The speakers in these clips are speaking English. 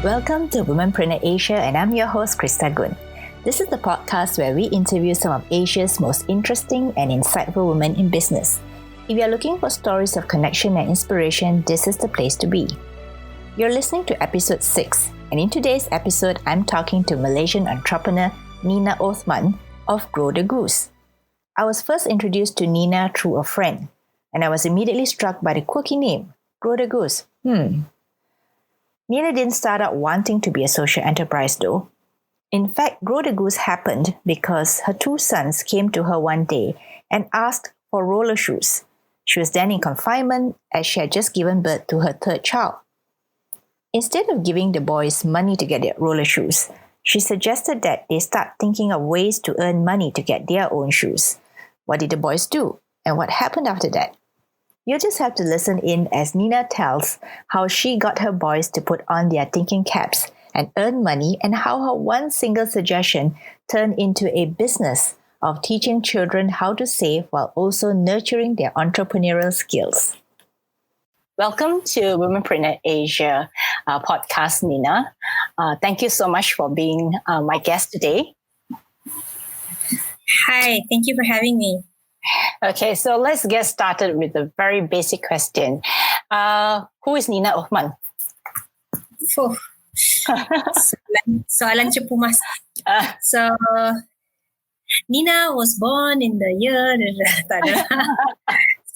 Welcome to Womenpreneur Asia, and I'm your host, Krista Goon. This is the podcast where we interview some of Asia's most interesting and insightful women in business. If you're looking for stories of connection and inspiration, this is the place to be. You're listening to episode 6, and in today's episode, I'm talking to Malaysian entrepreneur Nina Othman of Grow The Goose. I was first introduced to Nina through a friend, and I was immediately struck by the quirky name, Grow The Goose. Nina didn't start out wanting to be a social enterprise though. In fact, Grow The Goose happened because her 2 sons came to her one day and asked for roller shoes. She was then in confinement as she had just given birth to her 3rd child. Instead of giving the boys money to get their roller shoes, she suggested that they start thinking of ways to earn money to get their own shoes. What did the boys do? And what happened after that? You'll just have to listen in as Nina tells how she got her boys to put on their thinking caps and earn money, and how her one single suggestion turned into a business of teaching children how to save while also nurturing their entrepreneurial skills. Welcome to Womenpreneur Asia podcast, Nina. Thank you so much for being my guest today. Hi, thank you for having me. Okay, so let's get started with a very basic question. Who is Nina Othman? Soalan cepu mas. So, Nina was born in the year...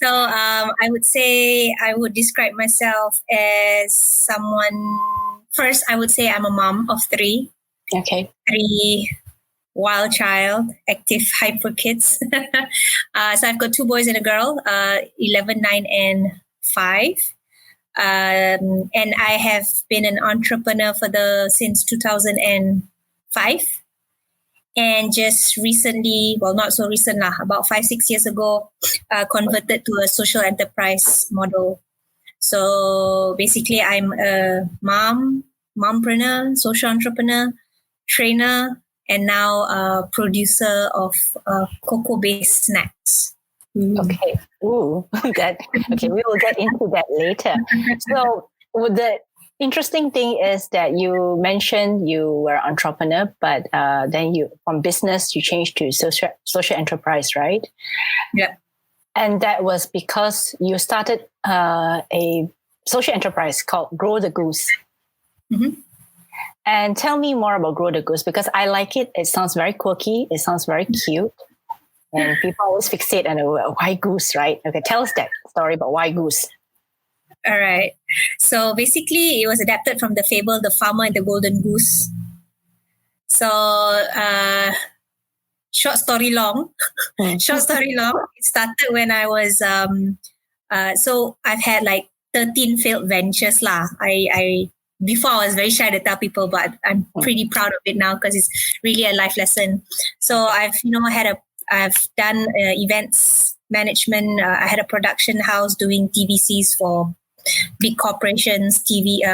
So, I would say I would describe myself as someone... First, I would say I'm a mom of 3. Okay. 3 wild child, active, hyper kids. So I've got 2 boys and a girl, 11, 9, and 5. And I have been an entrepreneur since 2005. And just recently, well, not so recent, about 5-6 years ago, converted to a social enterprise model. So basically, I'm a mompreneur, social entrepreneur, trainer, and now a producer of cocoa-based snacks. Okay. Ooh, okay, we will get into that later. So the interesting thing is that you mentioned you were an entrepreneur, but then from business, you changed to social enterprise, right? Yeah. And that was because you started a social enterprise called Grow The Goose. Mm-hmm. And tell me more about Grow The Goose, because I like it. It sounds very quirky. It sounds very cute. And people always fixate on why goose, right? Okay, tell us that story about why goose. All right. So basically, it was adapted from the fable, The Farmer and the Golden Goose. So, short story long. It started when I was, so I've had like 13 failed ventures lah. Before I was very shy to tell people, but I'm pretty proud of it now because it's really a life lesson. So I've done events management. I had a production house doing TVCs for big corporations, TV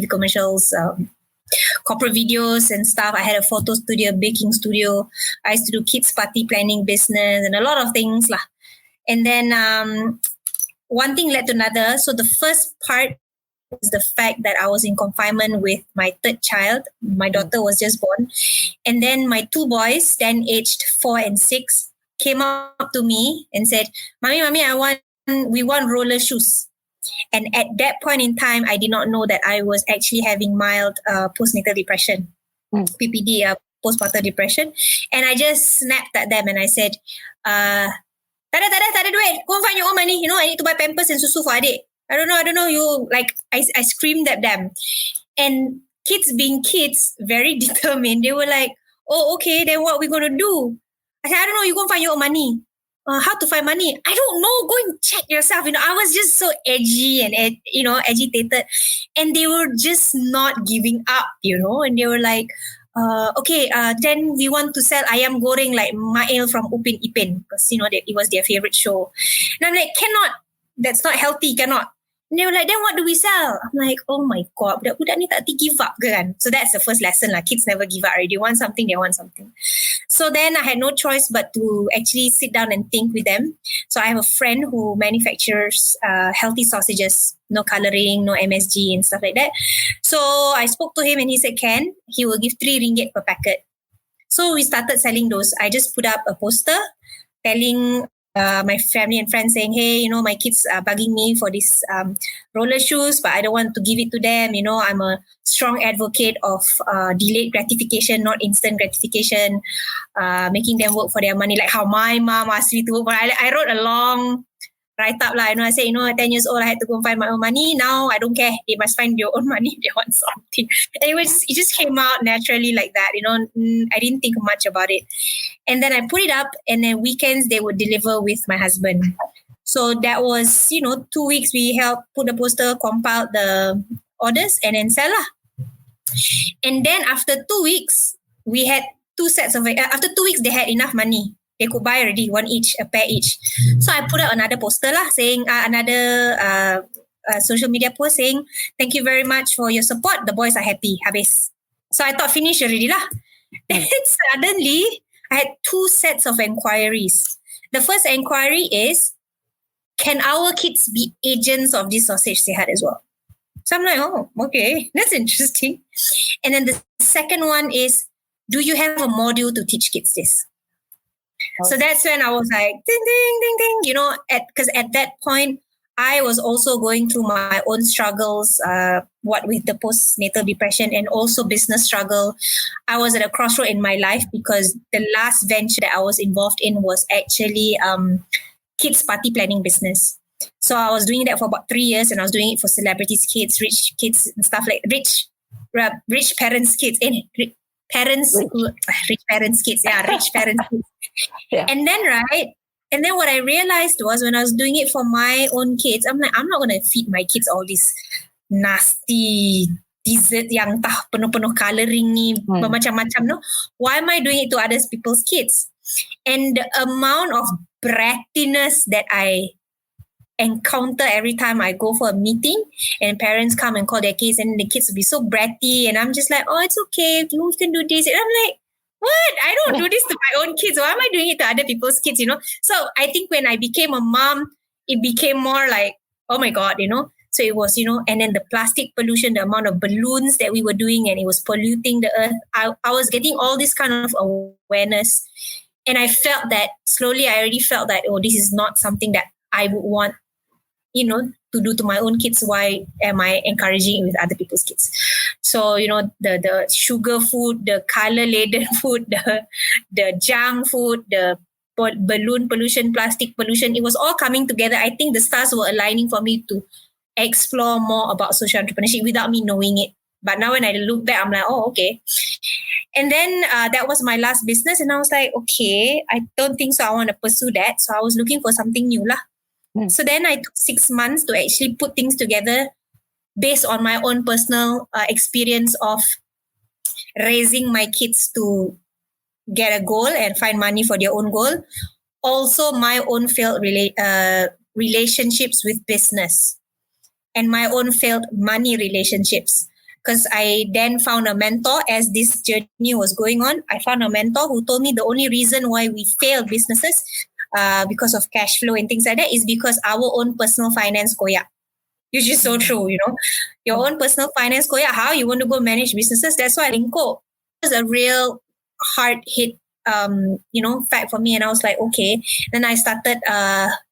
commercials, corporate videos and stuff. I had a photo studio, baking studio. I used to do kids party planning business and a lot of things lah. And then one thing led to another. So the first part is the fact that I was in confinement with my 3rd child. My daughter was just born. And then my 2 boys, then aged 4 and 6, came up to me and said, Mommy, we want roller shoes. And at that point in time, I did not know that I was actually having mild postnatal depression, PPD, postpartum depression. And I just snapped at them and I said, tak ada duit. Go and find your own money. I need to buy Pampers and susu for adik. I don't know. You I screamed at them. And kids being kids, very determined. They were like, oh, okay, then what are we going to do? I said, I don't know, you go and find your own money. How to find money? I don't know, go and check yourself. I was just so edgy and, agitated. And they were just not giving up, and they were like, okay, then we want to sell ayam goreng like Mail from Upin Ipin because, it was their favorite show. And I'm like, cannot. That's not healthy, cannot. And they were like, then what do we sell? I'm like, oh my God, budak-budak ni tak give up ke kan? So that's the first lesson lah. Kids never give up. Right? They want something. So then I had no choice but to actually sit down and think with them. So I have a friend who manufactures healthy sausages, no coloring, no MSG and stuff like that. So I spoke to him and he said, he will give 3 ringgit per packet. So we started selling those. I just put up a poster telling my family and friends saying, hey, my kids are bugging me for these roller shoes, but I don't want to give it to them. I'm a strong advocate of delayed gratification, not instant gratification, making them work for their money, like how my mom asked me to work for. I wrote a long write-up. I said, at 10 years old, I had to go and find my own money. Now I don't care. They must find their own money if they want something. Anyway, it just came out naturally like that. I didn't think much about it. And then I put it up, and then weekends they would deliver with my husband. So that was, 2 weeks we helped put the poster, compile the orders, and then sell lah. And then after 2 weeks, we had 2 sets of, after 2 weeks, they had enough money. They could buy already, 1 each, a pair each. So I put out another poster lah, saying, another social media post saying, thank you very much for your support. The boys are happy. Habis. So I thought finish already lah. Then suddenly, I had 2 sets of inquiries. The first inquiry is, can our kids be agents of this sausage they had as well? So I'm like, oh, okay, that's interesting. And then the second one is, do you have a module to teach kids this? So that's when I was like, ding, ding, ding, ding, because at that point, I was also going through my own struggles, with the postnatal depression and also business struggle. I was at a crossroad in my life because the last venture that I was involved in was actually kids party planning business. So I was doing that for about 3 years, and I was doing it for celebrities' kids, rich kids and stuff like rich parents' kids, rich parents' kids. Yeah, rich parents' kids. Yeah. And then what I realized was when I was doing it for my own kids, I'm like, I'm not going to feed my kids all this nasty dessert yang penuh-penuh coloring ni, macam-macam, no? Why am I doing it to other people's kids? And the amount of brattiness that I encounter every time I go for a meeting and parents come and call their kids, and the kids will be so bratty, and I'm just like, oh, it's okay, you can do this. And I'm like, what? I don't do this to my own kids. Why am I doing it to other people's kids, So I think when I became a mom, it became more like, oh my God, So it was, and then the plastic pollution, the amount of balloons that we were doing, and it was polluting the earth. I was getting all this kind of awareness. And I felt that slowly, I already felt that, oh, this is not something that I would want, to do to my own kids. Why am I encouraging it with other people's kids? So, the sugar food, the color-laden food, the junk food, the balloon pollution, plastic pollution, it was all coming together. I think the stars were aligning for me to explore more about social entrepreneurship without me knowing it. But now when I look back, I'm like, oh, okay. And then that was my last business. And I was like, okay, I don't think so. I want to pursue that. So I was looking for something new lah. So then I took 6 months to actually put things together based on my own personal experience of raising my kids to get a goal and find money for their own goal. Also, my own failed relationships with business and my own failed money relationships. Because I then found a mentor as this journey was going on. I found a mentor who told me the only reason why we fail businesses because of cash flow and things like that is because our own personal finance koyak. Which is so true, Your own personal finance koyak, how you want to go manage businesses. That's why Lingko was a real hard hit, fact for me. And I was like, okay. Then I started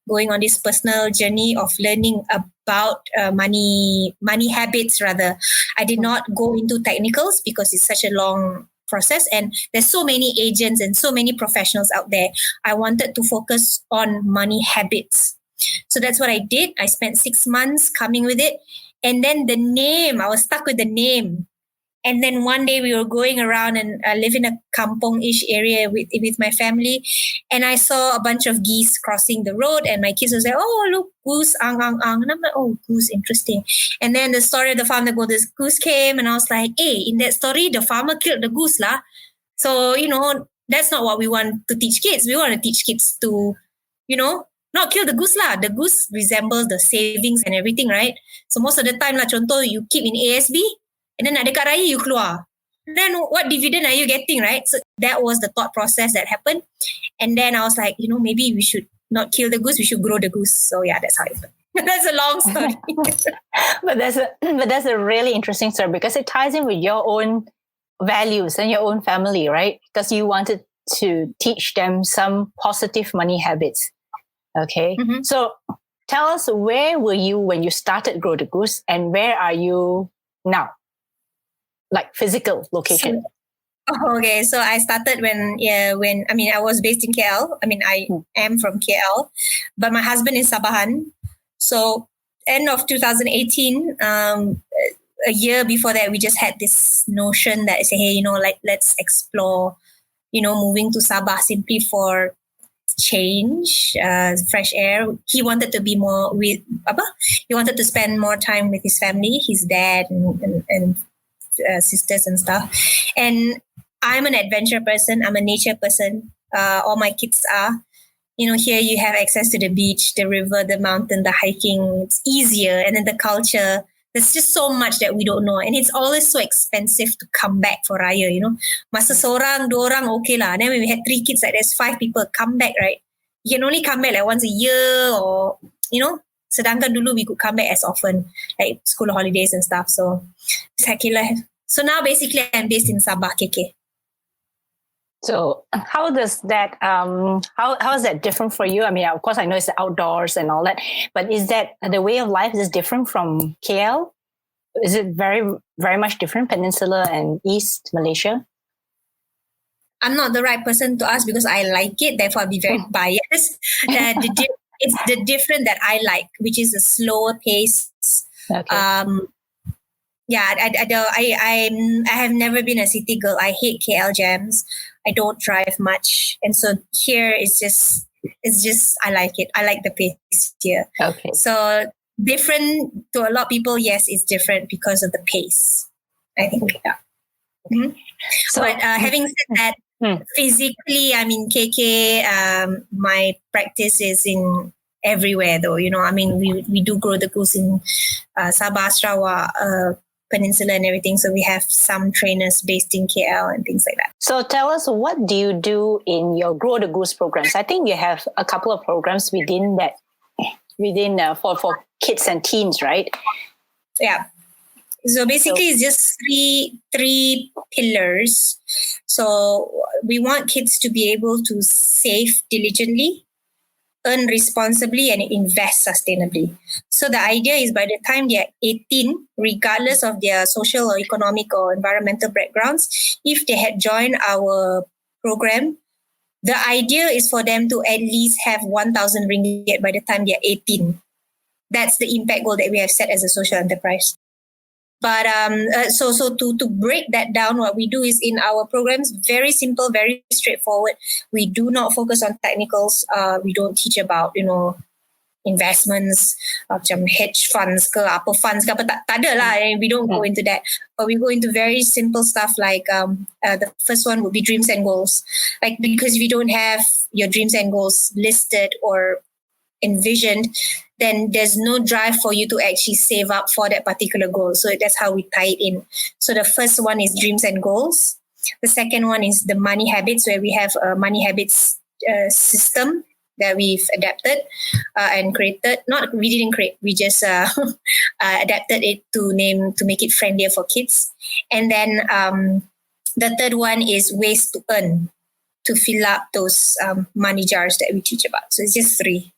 going on this personal journey of learning about money habits rather. I did not go into technicals because it's such a long process and there's so many agents and so many professionals out there. I wanted to focus on money habits. So that's what I did. I spent 6 months coming with it. And then the name, I was stuck with the name. And then one day we were going around and live in a kampong-ish area with my family. And I saw a bunch of geese crossing the road and my kids was like, oh, look, goose, ang. And I'm like, oh, goose, interesting. And then the story of the farmer, this goose came and I was like, hey, in that story, the farmer killed the goose lah. So, that's not what we want to teach kids. We want to teach kids to, not kill the goose lah. The goose resembles the savings and everything, right? So most of the time lah, contoh, you keep in ASB, and then nak dekat raya, you keluar. then what dividend are you getting, right? So that was the thought process that happened. And then I was like, maybe we should not kill the goose, we should grow the goose. So yeah, that's how it went. That's a long story. but that's a really interesting story because it ties in with your own values and your own family, right? Because you wanted to teach them some positive money habits. Okay. Mm-hmm. So tell us, where were you when you started Grow the Goose and where are you now? Like physical location. Okay, so I started when I was based in KL. I am from KL, but my husband is Sabahan. So end of 2018, a year before that, we just had this notion that say, hey, let's explore, moving to Sabah simply for change, fresh air. He wanted to be more with Abba. He wanted to spend more time with his family, his dad and sisters and stuff. And I'm an adventure person. I'm a nature person. All my kids are. Here you have access to the beach, the river, the mountain, the hiking. It's easier. And then the culture. There's just so much that we don't know. And it's always so expensive to come back for Raya, Masa seorang, dua orang, okay lah. Then when we had 3 kids, like there's 5 people come back, right? You can only come back like once a year or, sedangkan dulu we could come back as often, like school holidays and stuff. So it's like, so now basically I'm based in Sabah, KK. So how does that, how is that different for you? Of course, I know it's the outdoors and all that, but is that the way of life is different from KL? Is it very, very much different, Peninsula and East Malaysia? I'm not the right person to ask because I like it, therefore I'll be very biased. It's the different that I like, which is a slower pace. Okay. I have never been a city girl. I hate KL jams. I don't drive much, and so here it's just I like it. I like the pace here. Okay. So different to a lot of people. Yes, it's different because of the pace. I think. Yeah. Mm-hmm. So, but having said that, physically, KK. My practice is in everywhere, though. We do Grow the Goose in Sabah, Sarawak, Peninsula and everything. So we have some trainers based in KL and things like that. So tell us, what do you do in your Grow the Goose programs? I think you have a couple of programs within for kids and teens, right? Yeah. So basically it's just three pillars. So we want kids to be able to save diligently, earn responsibly, and invest sustainably. So the idea is by the time they're 18, regardless of their social or economic or environmental backgrounds, if they had joined our program, the idea is for them to at least have 1,000 ringgit by the time they're 18. That's the impact goal that we have set as a social enterprise. But so to break that down, what we do is in our programs, very simple, very straightforward. We do not focus on technicals. We don't teach about, investments, macam hedge funds ke, apa funds ke, apa tak ada lah. We don't go into that. But we go into very simple stuff like the first one would be dreams and goals. Like, because if you don't have your dreams and goals listed or envisioned, then there's no drive for you to actually save up for that particular goal. So that's how we tie it in. So the first one is dreams and goals. The second one is the money habits, where we have a money habits system that we've adapted and created. We didn't create, we just adapted it to make it friendlier for kids. And then the third one is ways to earn, to fill up those money jars that we teach about. So it's just 3.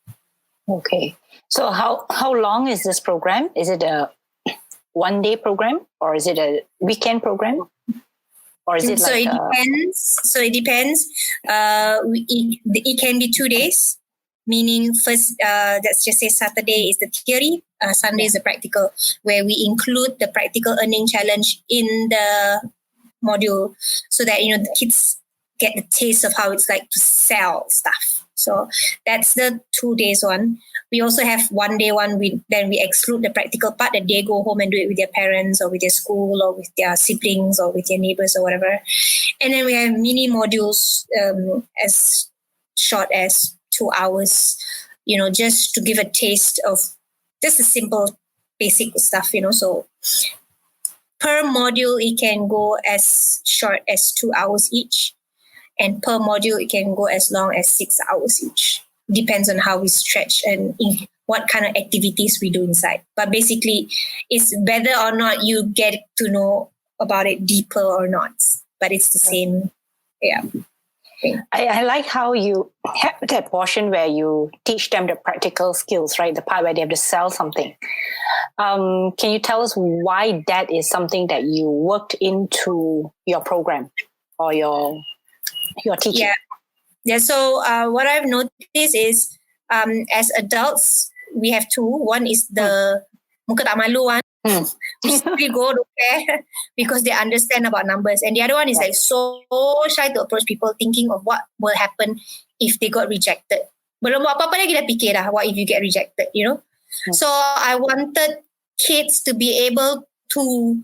Okay. So how long is this program? Is it a one-day program or is it a weekend program? Or is it it depends. So it depends. It can be 2 days, meaning first, let's just say Saturday is the theory, Sunday is the practical, where we include the practical earning challenge in the module so that, the kids get the taste of how it's like to sell stuff. So that's the 2 days one. We also have 1 day one. Then we exclude the practical part, that they go home and do it with their parents or with their school or with their siblings or with their neighbors or whatever. And then we have mini modules as short as 2 hours, just to give a taste of just the simple basic stuff, So per module, it can go as short as 2 hours each. And per module, it can go as long as 6 hours each. Depends on how we stretch and what kind of activities we do inside. But basically, it's whether or not you get to know about it deeper or not. But it's the same, yeah. I like how you have that portion where you teach them the practical skills, right? The part where they have to sell something. Can you tell us why that is something that you worked into your program or your teaching? Yeah. So what I've noticed is as adults, we have two. One is the muka tak malu one. We go to care because they understand about numbers. And the other one is like so shy to approach people, thinking of what will happen if they got rejected. Belum buat apa-apa lagi dah fikir dah, what if you get rejected, you know? So I wanted kids to be able to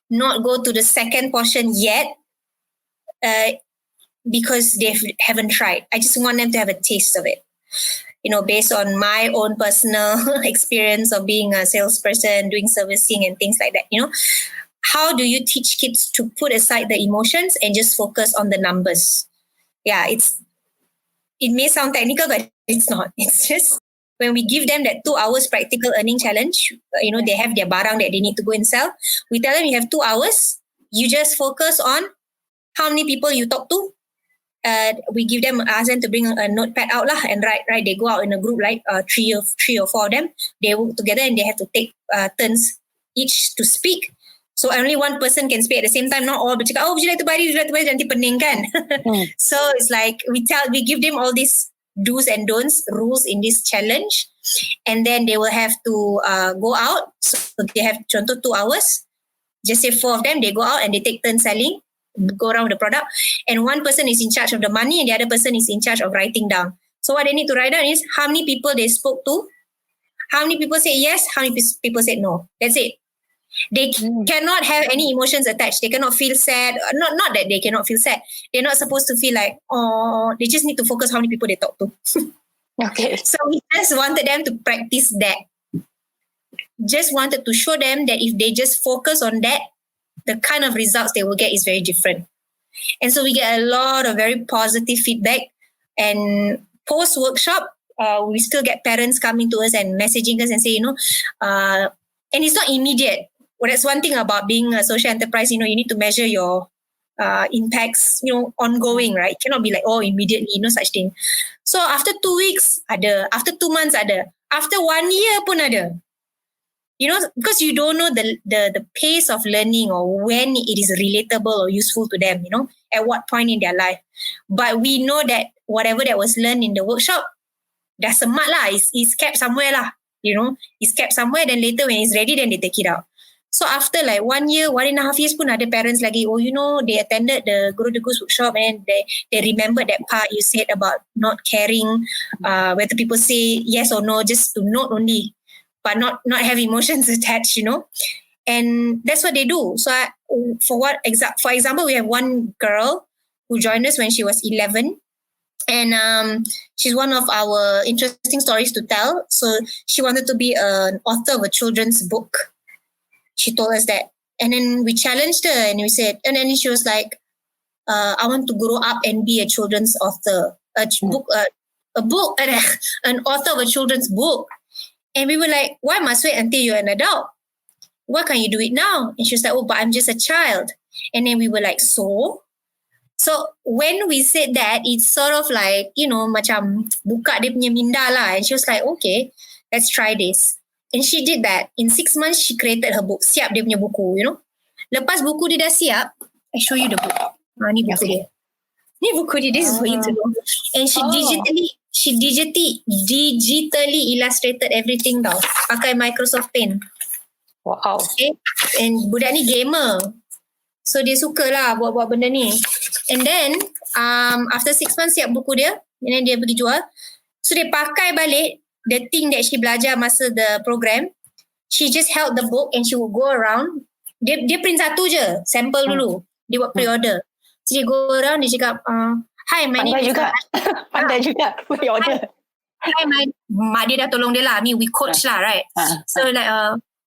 not go to the second portion yet because they haven't tried. I just want them to have a taste of it. You know, based on my own personal experience of being a salesperson, doing servicing and things like that, you know. How do you teach kids to put aside the emotions and just focus on the numbers? Yeah, it may sound technical, but it's not. It's just when we give them that 2 hours practical earning challenge, you know, they have their barang that they need to go and sell. We tell them you have 2 hours. You just focus on how many people you talk to. We give them, ask them to bring a notepad out lah and write. They go out in a group, like three or four of them. They work together and they have to take turns each to speak. So only one person can speak at the same time. Not all bercakap, would you like to buy this? Would you like to buy this? Nanti pening kan? So it's like we give them all these do's and don'ts rules in this challenge, and then they will have to go out. So they have contoh 2 hours. Just say 4 of them, they go out and they take turns selling. Go around with the product, and one person is in charge of the money and the other person is in charge of writing down. So what they need to write down is how many people they spoke to, how many people said yes, how many people said no. That's it. They cannot have any emotions attached. They cannot feel sad. Not that they cannot feel sad. They're not supposed to feel like, oh, they just need to focus how many people they talk to. Okay. So we just wanted them to practice that. Just wanted to show them that if they just focus on that, the kind of results they will get is very different. And so we get a lot of very positive feedback. And post-workshop, we still get parents coming to us and messaging us and say, and it's not immediate. Well, that's one thing about being a social enterprise, you need to measure your impacts, ongoing, right? It cannot be like, immediately, no such thing. So after 2 weeks, ada. After 2 months, ada. After 1 year pun ada. Because you don't know the pace of learning or when it is relatable or useful to them, at what point in their life. But we know that whatever that was learned in the workshop, dah semat lah, it's kept somewhere lah, it's kept somewhere, then later when it's ready, then they take it out. So after like 1 year, 1.5 years pun ada parents lagi, they attended the Grow The Goose workshop and they remembered that part you said about not caring whether people say yes or no, just to note only, but not have emotions attached, and that's what they do. So for example, we have one girl who joined us when she was 11, and she's one of our interesting stories to tell. So she wanted to be an author of a children's book. She told us that, and then we challenged her and we said, and then she was like, I want to grow up and be a children's author, an author of a children's book. And we were like, why must wait until you're an adult? Why can't you do it now? And she was like, but I'm just a child. And then we were like, so when we said that, it's sort of like, macam buka dia punya minda lah. And she was like, okay, let's try this. And she did that. In 6 months, she created her book. Siap dia punya buku, Lepas buku dia dah siap, I show you the book. Ni buku dia. Ni buku dia. This is for you to know. And she digitally illustrated everything tau. Pakai Microsoft Paint. Wow. Okay. And budak ni gamer. So dia suka lah buat benda ni. And then after 6 months siap buku dia, and then dia pergi jual. So dia pakai balik the thing that she belajar masa the program. She just held the book and she would go around. Dia print satu je, sample dulu. Dia buat pre-order. So dia go around, dia cakap, hi, my name is... Pandai juga pre-order. Hi, mak dia dah tolong dia lah. I mean, we coach lah, right? So like,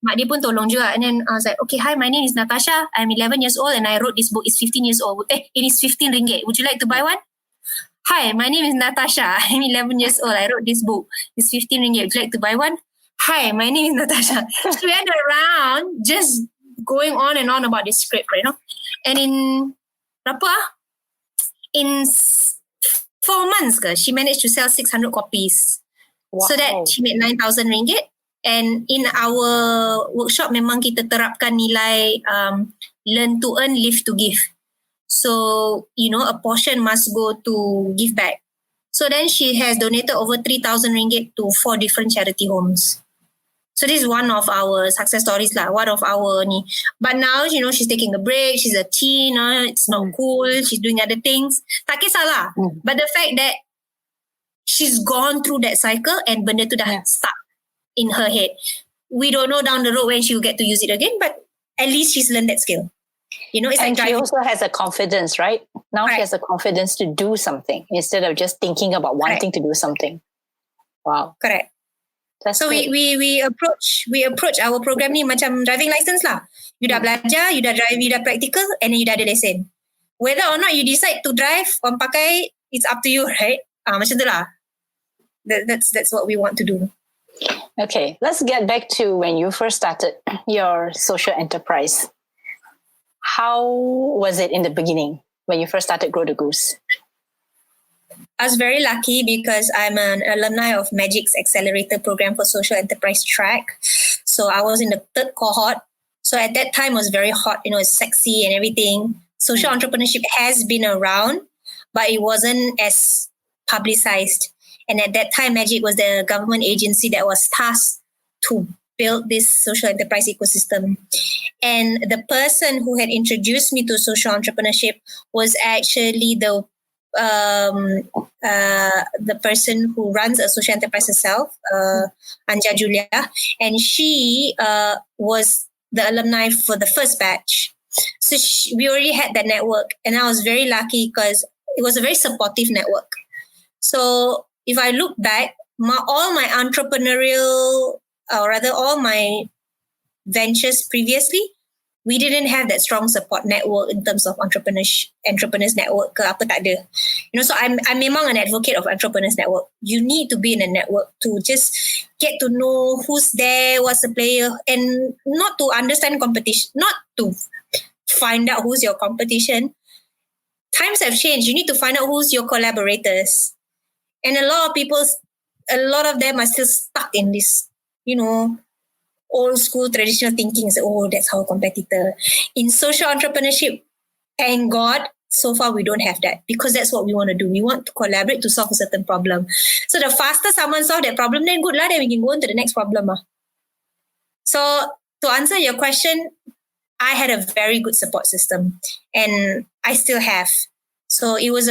mak dia pun tolong juga. And then I was like, okay, hi, my name is Natasha. I'm 11 years old and I wrote this book. It's 15 years old. It is 15 ringgit. Would you like to buy one? Hi, my name is Natasha. I'm 11 years old. I wrote this book. It's 15 ringgit. Would you like to buy one? Hi, my name is Natasha. She went around just going on and on about this script, you know. And in 4 months, she managed to sell 600 copies. Wow. So that she made 9,000 ringgit. And in our workshop, memang kita terapkan nilai learn to earn, live to give. So, you know, a portion must go to give back. So then she has donated over 3,000 ringgit to 4 different charity homes. So this is one of our success stories lah, one of our ni. But now, you know, she's taking a break. She's a teen. It's not cool. She's doing other things. Tak kisahlah. But the fact that she's gone through that cycle and benda tu dah stuck in her head. We don't know down the road when she will get to use it again, but at least she's learned that skill. You know, it's and like she also has a confidence, right? Now she has a confidence to do something instead of just thinking about wanting to do something. Wow. Correct. That's so great. we approach our program ni macam driving license lah. You dah belajar, you dah drive, you dah practical, and then you dah ada lesen. Whether or not you decide to drive or pakai, it's up to you, right? Macam tu lah. That's what we want to do. Okay, let's get back to when you first started your social enterprise. How was it in the beginning when you first started Grow the Goose? I was very lucky because I'm an alumni of Magic's Accelerator Program for Social Enterprise track. So I was in the 3rd cohort. So at that time it was very hot, you know, it's sexy and everything. Social entrepreneurship has been around, but it wasn't as publicized. And at that time, Magic was the government agency that was tasked to build this social enterprise ecosystem. And the person who had introduced me to social entrepreneurship was actually the person who runs a social enterprise herself, Anja Julia. And she was the alumni for the first batch. So we already had that network. And I was very lucky because it was a very supportive network. So if I look back, all my entrepreneurial, or rather all my ventures previously, we didn't have that strong support network in terms of entrepreneurs network ke apa tak ada. You know, so I'm memang an advocate of entrepreneurs network. You need to be in a network to just get to know who's there, what's the player, and not to understand competition, not to find out who's your competition. Times have changed. You need to find out who's your collaborators. And a lot of them are still stuck in this, you know, old school traditional thinking. So, that's how a competitor. In social entrepreneurship, thank God, so far we don't have that because that's what we want to do. We want to collaborate to solve a certain problem. So the faster someone solve that problem, then good lah, then we can go on to the next problem. So to answer your question, I had a very good support system and I still have. So it was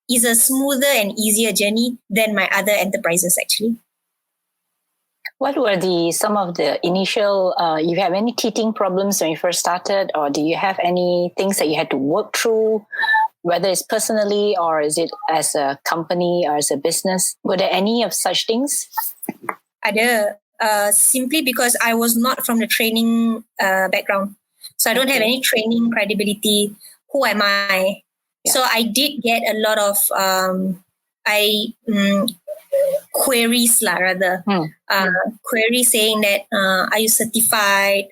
is a smoother and easier journey than my other enterprises actually. What were some of the initial, you have any teething problems when you first started, or do you have any things that you had to work through, whether it's personally or is it as a company or as a business? Were there any of such things? Ada, simply because I was not from the training background. So I don't have any training credibility. Who am I? Yeah. So I did get a lot of queries queries saying that are you certified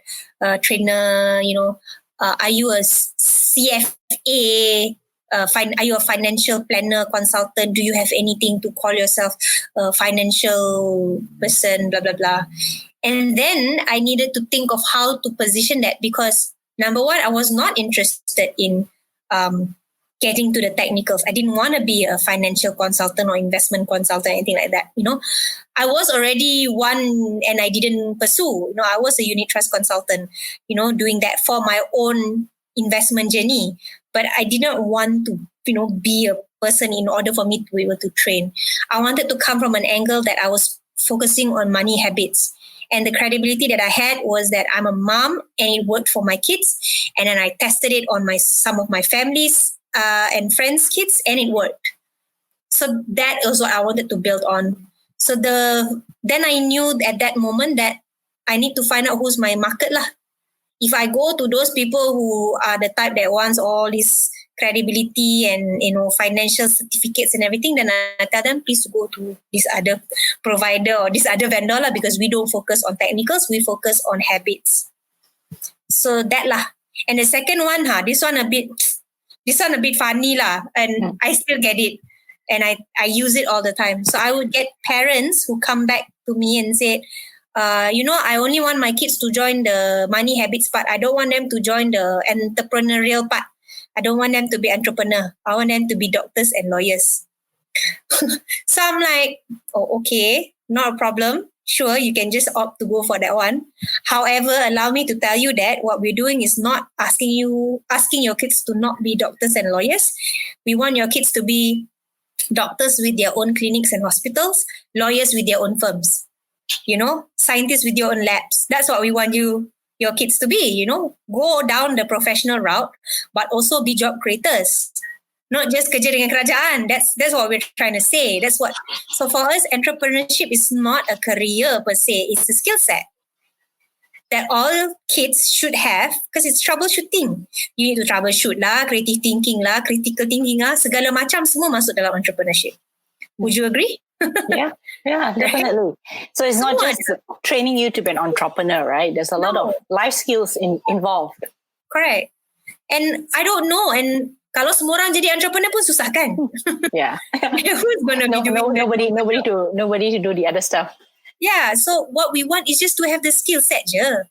trainer, you know, are you a CFA, are you a financial planner consultant, do you have anything to call yourself a financial person, blah blah blah. And then I needed to think of how to position that because number one, I was not interested in getting to the technicals. I didn't want to be a financial consultant or investment consultant, anything like that. You know, I was already one and I didn't pursue. You know, I was a unit trust consultant, you know, doing that for my own investment journey. But I didn't want to, you know, be a person in order for me to be able to train. I wanted to come from an angle that I was focusing on money habits. And the credibility that I had was that I'm a mom and it worked for my kids. And then I tested it on some of my families and friends' kids, and it worked. So that was what I wanted to build on. So then I knew at that moment that I need to find out who's my market lah. If I go to those people who are the type that wants all this credibility and, financial certificates and everything, then I tell them, please go to this other provider or this other vendor lah, because we don't focus on technicals, we focus on habits. So that lah. And the second one, this one a bit funny lah, and I still get it. And I use it all the time. So I would get parents who come back to me and say, I only want my kids to join the money habits part. I don't want them to join the entrepreneurial part. I don't want them to be entrepreneur. I want them to be doctors and lawyers. So I'm like, oh, okay, not a problem. Sure, you can just opt to go for that one. However, allow me to tell you that what we're doing is not asking your kids to not be doctors and lawyers. We want your kids to be doctors with their own clinics and hospitals, lawyers with their own firms. Scientists with your own labs. That's what we want your kids to be, go down the professional route, but also be job creators. Not just kerja dengan kerajaan. That's what we're trying to say. So for us, entrepreneurship is not a career per se. It's a skill set that all kids should have, because it's troubleshooting. You need to troubleshoot lah, creative thinking lah, critical thinking lah, segala macam semua masuk dalam entrepreneurship. Would you agree? Yeah, definitely. So it's not just training you to be an entrepreneur, right? There's a lot of life skills involved. Correct. And I don't know. And kalau semua orang jadi entrepreneur pun susah kan? Yeah. Who's going to be doing that? Nobody to do the other stuff. Yeah. So what we want is just to have the skill set je.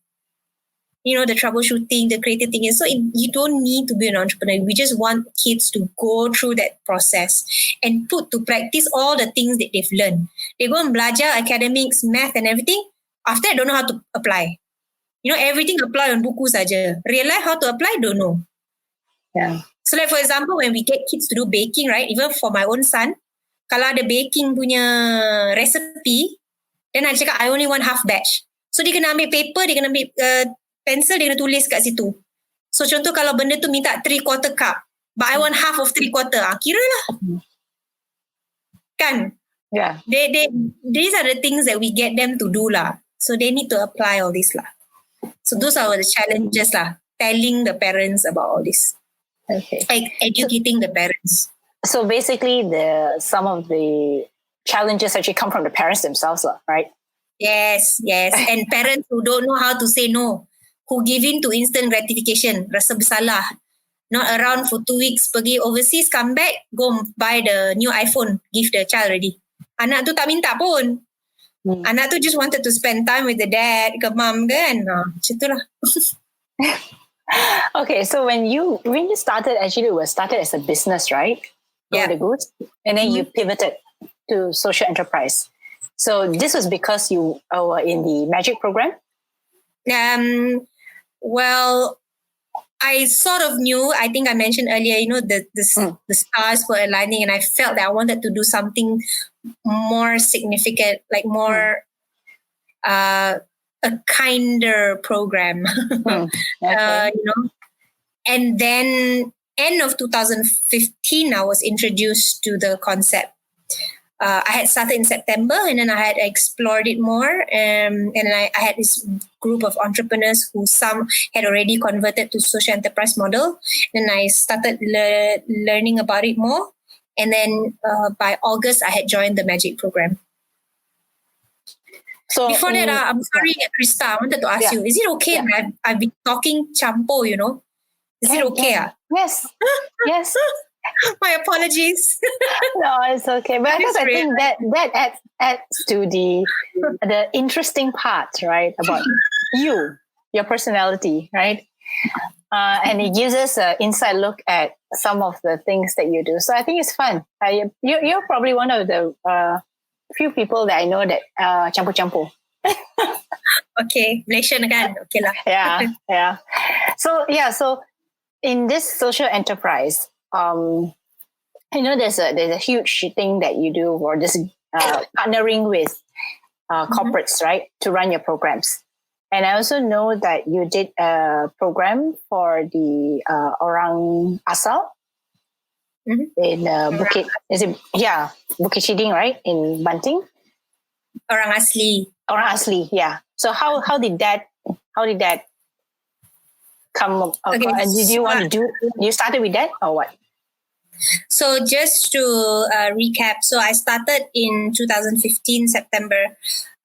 The troubleshooting, the creative thinking. So you don't need to be an entrepreneur. We just want kids to go through that process and put to practice all the things that they've learned. They go and belajar academics, math and everything. After that, don't know how to apply. Everything apply on buku saja. Real life, how to apply, don't know. Yeah. So like for example, when we get kids to do baking, right? Even for my own son, kalau ada baking punya recipe, then I cakap, I only want half batch. So dia kena ambil paper, dia kena ambil pencil, dia kena tulis kat situ. So contoh kalau benda tu minta 3/4 cup, but I want half of 3/4, kira lah. Kan? Yeah. These are the things that we get them to do lah. So they need to apply all this lah. So those are the challenges lah. Telling the parents about all this. Okay. Like educating the parents. So basically some of the challenges actually come from the parents themselves, right? Yes. And parents who don't know how to say no, who give in to instant gratification, rasa bersalah, not around for 2 weeks, pergi overseas, come back, go buy the new iPhone, give the child already. Anak tu tak minta pun. Anak tu just wanted to spend time with the dad, ke mom kan. Macam tu lah. Okay, so when you started, actually it was started as a business, right? Grow The Goose. And then you pivoted to social enterprise. So this was because you were in the magic program? Well, I sort of knew, I think I mentioned earlier, the stars were aligning and I felt that I wanted to do something more significant, like more a kinder program. Okay. And then end of 2015, I was introduced to the concept. I had started in September and then I had explored it more. And I had this group of entrepreneurs who some had already converted to social enterprise model. And I started learning about it more. And then by August, I had joined the Magic program. So before that, I'm sorry, Krista, I wanted to ask you, is it okay that I've been talking champo, Is it okay? Yes. Yes. My apologies. No, it's okay. But because I think that adds to the interesting part, right? About your personality, right? And it gives us an inside look at some of the things that you do. So I think it's fun. You're probably one of the few people that I know that campo. Okay, Malaysian again. Okay lah. Yeah. So in this social enterprise, there's a huge thing that you do, or this partnering with corporates, right, to run your programs. And I also know that you did a program for the Orang Asal in Bukit. Bukit Chiding, right, in Banting. Orang Asli, yeah. So how did that come up? Okay, Did you want to do? You started with that or what? So just to recap, so I started in 2015 September.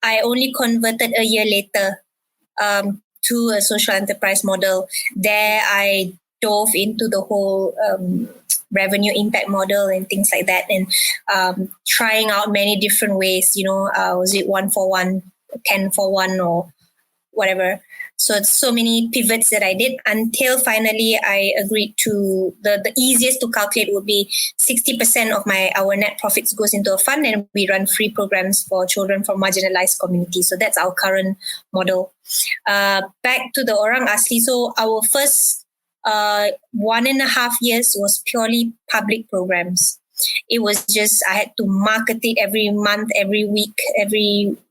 I only converted a year later to a social enterprise model. There I dove into the whole revenue impact model and things like that, and trying out many different ways. Was it 1 for 1, 10 for 1, or whatever. So many pivots that I did until finally I agreed to the easiest to calculate would be 60% of our net profits goes into a fund, and we run free programs for children from marginalized communities. So that's our current model. Back to the Orang Asli. So our first 1.5 years was purely public programs. It was just, I had to market it every month, every week,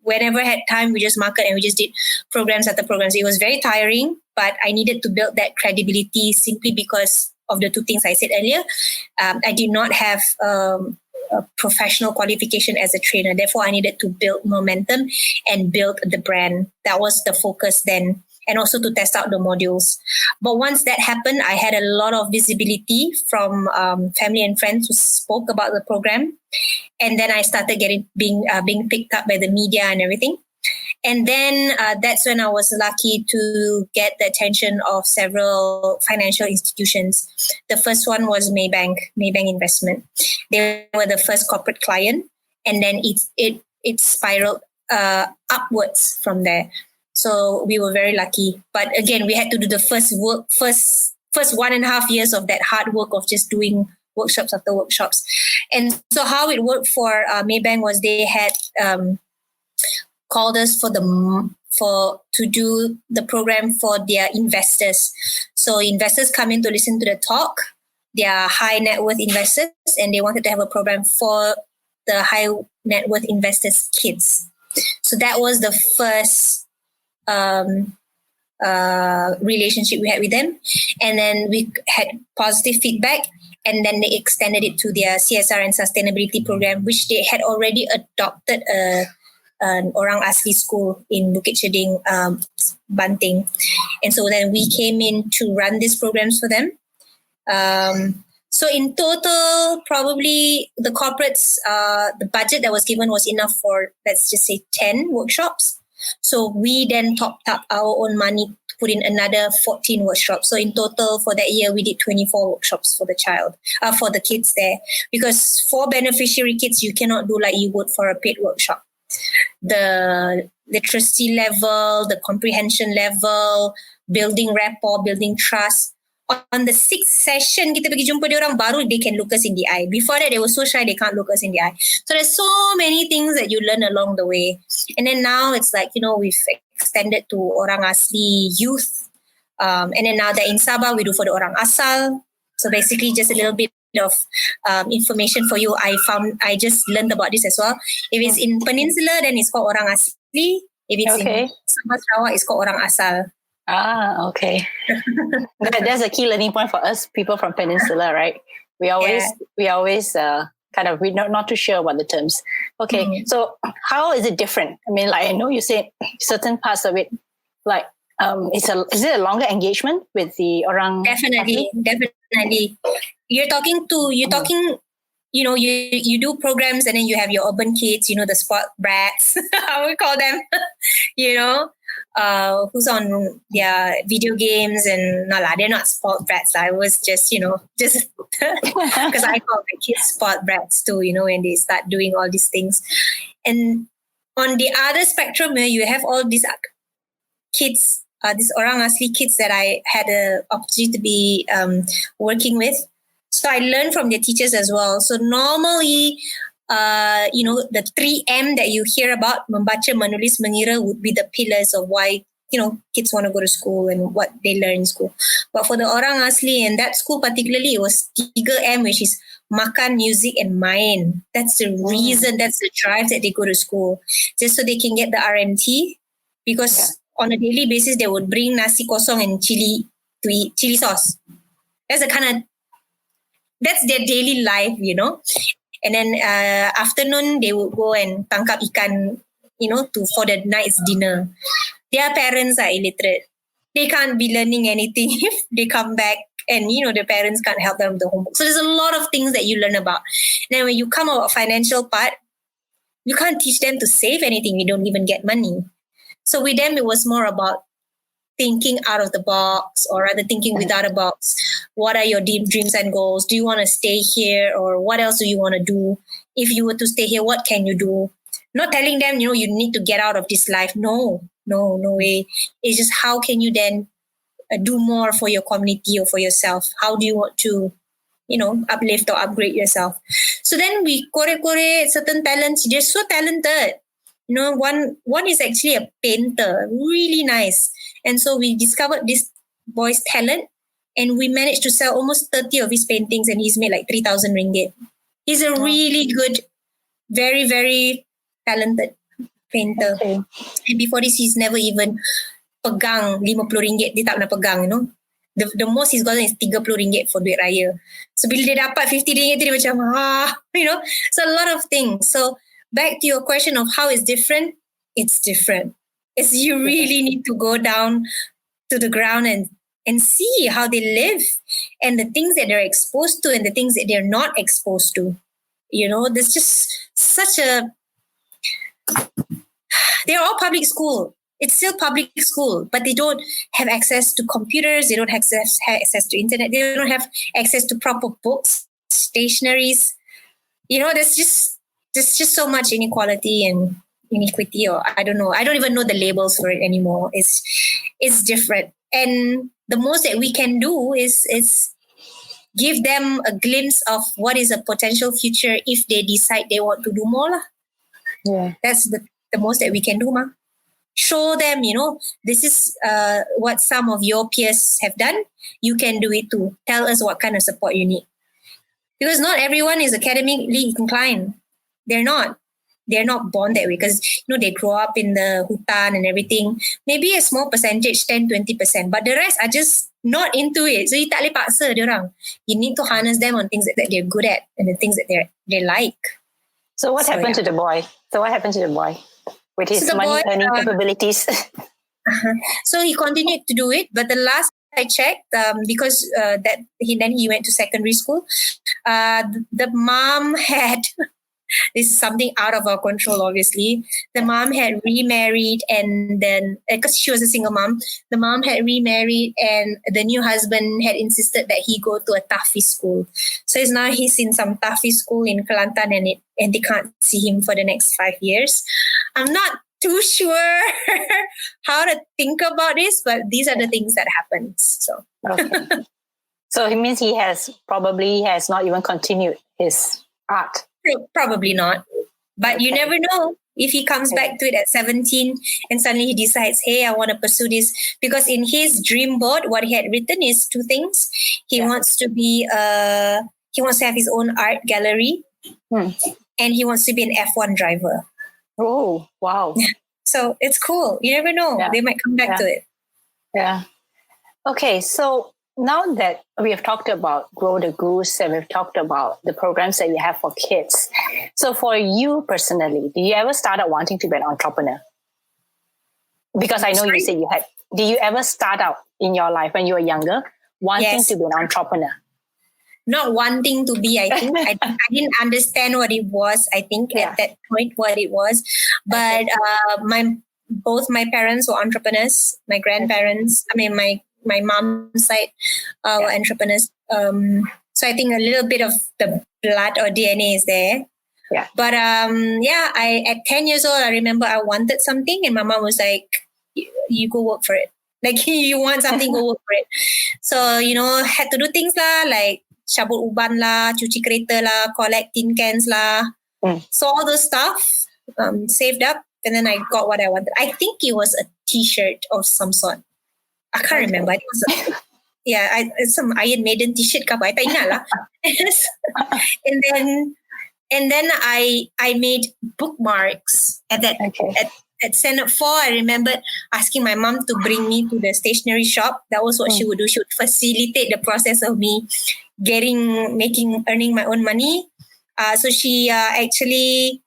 whenever I had time, we just market and we just did programs after programs. It was very tiring, but I needed to build that credibility simply because of the two things I said earlier. I did not have a professional qualification as a trainer. Therefore, I needed to build momentum and build the brand. That was the focus then. And also to test out the modules. But once that happened, I had a lot of visibility from family and friends who spoke about the program. And then I started being picked up by the media and everything. And then that's when I was lucky to get the attention of several financial institutions. The first one was Maybank Investment. They were the first corporate client. And then it spiraled upwards from there. So we were very lucky. But again, we had to do the first 1.5 years of that hard work of just doing workshops after workshops. And so how it worked for Maybank was they had called us to do the program for their investors. So investors come in to listen to the talk. They are high net worth investors, and they wanted to have a program for the high net worth investors' kids. So that was the first relationship we had with them, and then we had positive feedback, and then they extended it to their CSR and sustainability program, which they had already adopted an Orang Asli school in Bukit Cheding, Banting, and so then we came in to run these programs for them. So in total, probably the corporates, the budget that was given was enough for, let's just say, 10 workshops. So we then topped up our own money to put in another 14 workshops. So in total for that year, we did 24 workshops for for the kids there. Because for beneficiary kids, you cannot do like you would for a paid workshop. The literacy level, the comprehension level, building rapport, building trust. On the 6th session, kita pergi jumpa dia orang, baru they can look us in the eye. Before that, they were so shy, they can't look us in the eye. So there's so many things that you learn along the way. And then now it's like, we've extended to Orang Asli youth. And then now that in Sabah, we do for the Orang Asal. So basically just a little bit of information for you. I just learned about this as well. If it's in Peninsula, then it's called Orang Asli. If it's in Sabah Sarawak, it's called Orang Asal. Ah, okay. That's a key learning point for us, people from Peninsula, right? We always we're not too sure about the terms. Okay, So how is it different? I mean, like I know you said certain parts of it, like is it a longer engagement with the Orang? Definitely. You're talking. You do programs, and then you have your urban kids. The sport brats, how we call them. Who's on their video games, and they're not sport brats. I was just because I call the kids sport brats too, when they start doing all these things. And on the other spectrum, you have all these kids, these Orang Asli kids that I had the opportunity to be working with. So I learned from their teachers as well. So normally, the 3M that you hear about, membaca, menulis, mengira, would be the pillars of why, kids want to go to school and what they learn in school. But for the Orang Asli, and that school particularly, it was 3M, which is makan, music, and main. That's the reason, that's the drive that they go to school. Just so they can get the RMT. Because on a daily basis, they would bring nasi kosong and chili to eat, chili sauce. That's their daily life, And then afternoon, they would go and tangkap ikan, for the night's dinner. Their parents are illiterate. They can't be learning anything if they come back and, the parents can't help them with the homework. So there's a lot of things that you learn about. Then when you come about financial part, you can't teach them to save anything. You don't even get money. So with them, it was more about thinking out of the box, or rather thinking without a box. What are your dreams and goals? Do you want to stay here, or what else do you want to do? If you were to stay here, what can you do? Not telling them, you need to get out of this life. No way. It's just how can you then do more for your community or for yourself? How do you want to, uplift or upgrade yourself? So then we korek certain talents. They're so talented. One is actually a painter, really nice. And so we discovered this boy's talent, and we managed to sell almost 30 of his paintings, and he's made like 3,000 ringgit. He's a really good, very, very talented painter. Okay. And before this, he's never even pegang 50 ringgit. Dia tak pernah pegang, The most he's gotten is 30 ringgit for duit raya. So bila dia dapat 50 ringgit, dia macam, So a lot of things. So back to your question of how it's different, it's different. It's you really need to go down to the ground and see how they live, and the things that they're exposed to and the things that they're not exposed to. There's just such they're all public school. It's still public school, but they don't have access to computers. They don't have access to internet. They don't have access to proper books, stationaries. There's just so much inequality and iniquity, or I don't know. I don't even know the labels for it anymore. It's different. And the most that we can do is give them a glimpse of what is a potential future if they decide they want to do more. Yeah. That's the most that we can do, ma. Show them, this is what some of your peers have done. You can do it too. Tell us what kind of support you need. Because not everyone is academically inclined. They're not born that way, because they grow up in the hutan and everything. Maybe a small percentage, 10-20%, but the rest are just not into it. So you tak boleh paksa diorang. You need to harness them on things that they're good at and the things that they like. So what happened to the boy? With his money earning capabilities? So he continued to do it, but the last I checked, because he went to secondary school. The mom had this is something out of our control, obviously. The mom had remarried, and then because she was a single mom, the mom had remarried, and the new husband had insisted that he go to a Tahfiz school. So he's in some Tahfiz school in Kelantan, and they can't see him for the next 5 years. I'm not too sure how to think about this, but these are the things that happens. So okay. So it means he has not even continued his art. Probably not. But you never know if he comes back to it at 17 and suddenly he decides, hey, I want to pursue this. Because in his dream board, what he had written is 2 things. He wants to have his own art gallery, and he wants to be an F1 driver. Oh, wow. So it's cool. You never know. Yeah. They might come back to it. Yeah. Okay, so now that we have talked about Grow the Goose and we've talked about the programs that you have for kids, so for you personally, do you ever start out wanting to be an entrepreneur? Because I know you said you had. Did you ever start out in your life when you were younger wanting to be an entrepreneur? Not wanting to be, I think. I didn't understand what it was, I think, at that point, what it was. But both my parents were entrepreneurs. My grandparents, my mom's side were entrepreneurs. So I think a little bit of the blood or DNA is there. Yeah. But I at 10 years old, I remember I wanted something, and my mom was like, you go work for it. Like, you want something, go work for it. So, had to do things like cabut uban lah, cuci kereta lah, collect tin cans lah. So all those stuff, saved up, and then I got what I wanted. I think it was a t-shirt of some sort. I can't remember. It was some Iron Maiden t-shirt ke apa. I tak ingat lah. And then I made bookmarks at that at Senate 4. I remember asking my mom to bring me to the stationery shop. That was what she would do. She would facilitate the process of me earning my own money. So she actually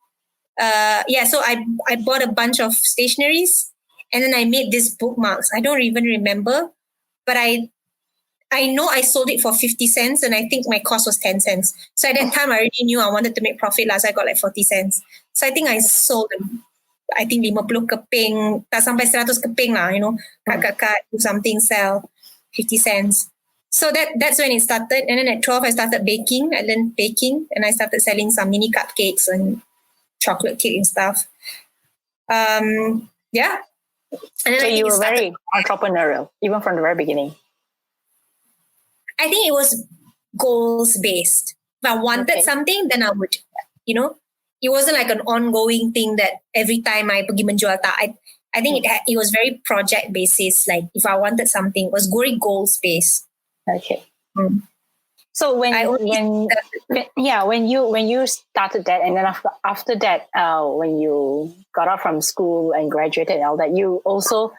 So I bought a bunch of stationeries, and then I made these bookmarks. I don't even remember, but I know I sold it for 50 cents, and I think my cost was 10 cents. So at that time, I already knew I wanted to make profit. Last I got like 40 cents. So I think I sold them. I think 50 keping, tak sampai 100 keping lah, cut, do something, sell 50 cents. So that's when it started. And then at 12, I started baking. I learned baking, and I started selling some mini cupcakes and chocolate cake and stuff. Yeah. And then so you were very entrepreneurial, even from the very beginning. I think it was goals based. If I wanted something, then I would, it wasn't like an ongoing thing that every time I pergi menjual tak. I think it was very project basis. Like if I wanted something, it was very goals based. Okay. So when you started that, and then after that, when you got out from school and graduated and all that, you also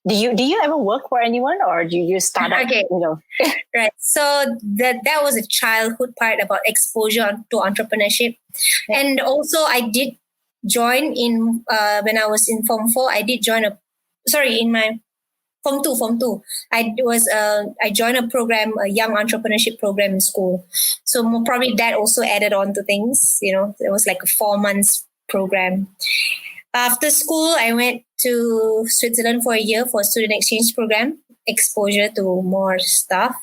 do you ever work for anyone, or do you start out? Okay. Right. So that was a childhood part about exposure to entrepreneurship, and also I did join in when I was in Form 4. I did join in my Form 2. I joined a program, a young entrepreneurship program in school. So probably that also added on to things. It was like a 4 months program. After school, I went to Switzerland for a year for a student exchange program, exposure to more stuff.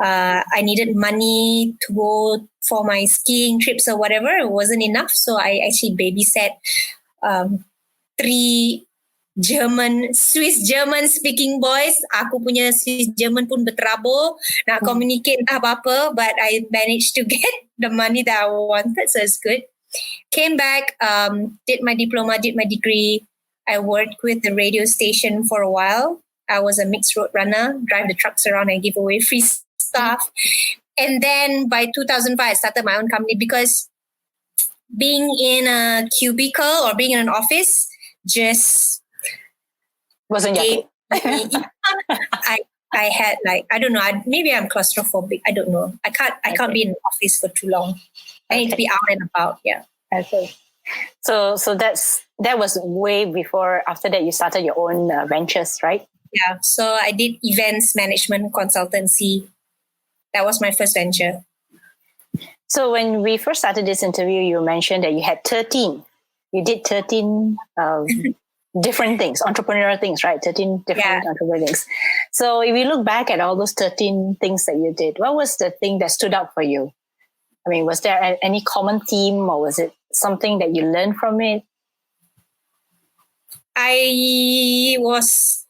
I needed money to go for my skiing trips or whatever. It wasn't enough. So I actually babysat 3 Swiss German speaking boys. Aku punya Swiss German pun berterabur. Nak communicate entah apa-apa. But I managed to get the money that I wanted. So it's good. Came back, did my diploma, did my degree. I worked with the radio station for a while. I was a mixed road runner, drive the trucks around and give away free stuff. And then by 2005, I started my own company because being in a cubicle or being in an office just wasn't your thing. I had I don't know, maybe I'm claustrophobic. I don't know. I can't be in an office for too long. I need to be out and about. Yeah. Okay. So that was way before. After that, you started your own ventures, right? Yeah. So I did events management consultancy. That was my first venture. So when we first started this interview, you mentioned that you had 13. You did 13 different things, entrepreneurial things, right? 13 different entrepreneurial things. So if you look back at all those 13 things that you did, what was the thing that stood out for you? I mean, was there any common theme, or was it something that you learned from it? I was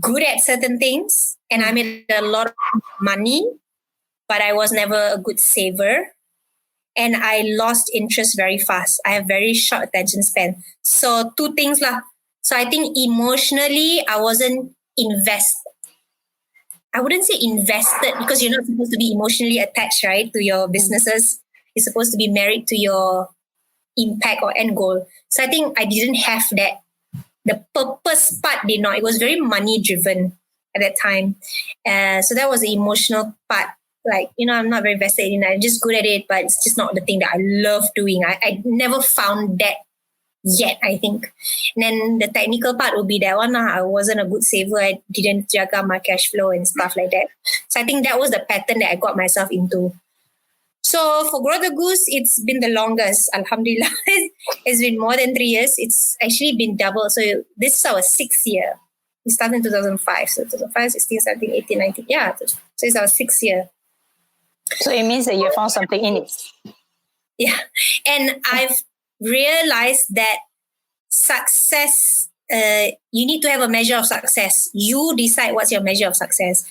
good at certain things and I made a lot of money, but I was never a good saver. And I lost interest very fast. I have very short attention span. So 2 things lah. So I think emotionally, I wasn't invested. I wouldn't say invested because you're not supposed to be emotionally attached, right, to your businesses. You're supposed to be married to your impact or end goal. So I think I didn't have that. The purpose part did not. It was very money driven at that time. So that was the emotional part. I'm not very vested in it. I'm just good at it, but it's just not the thing that I love doing. I never found that yet, I think. And then the technical part would be that one. I wasn't a good saver. I didn't jaga my cash flow and stuff like that. So I think that was the pattern that I got myself into. So for Grow The Goose, it's been the longest. Alhamdulillah. It's been more than 3 years. It's actually been double. So this is our 6th year. We started in 2005. So 2005, 16, 17, 18, 19. Yeah. So it's our 6th year. So it means that you found something in it. Yeah. And I've realized that success, you need to have a measure of success. You decide what's your measure of success.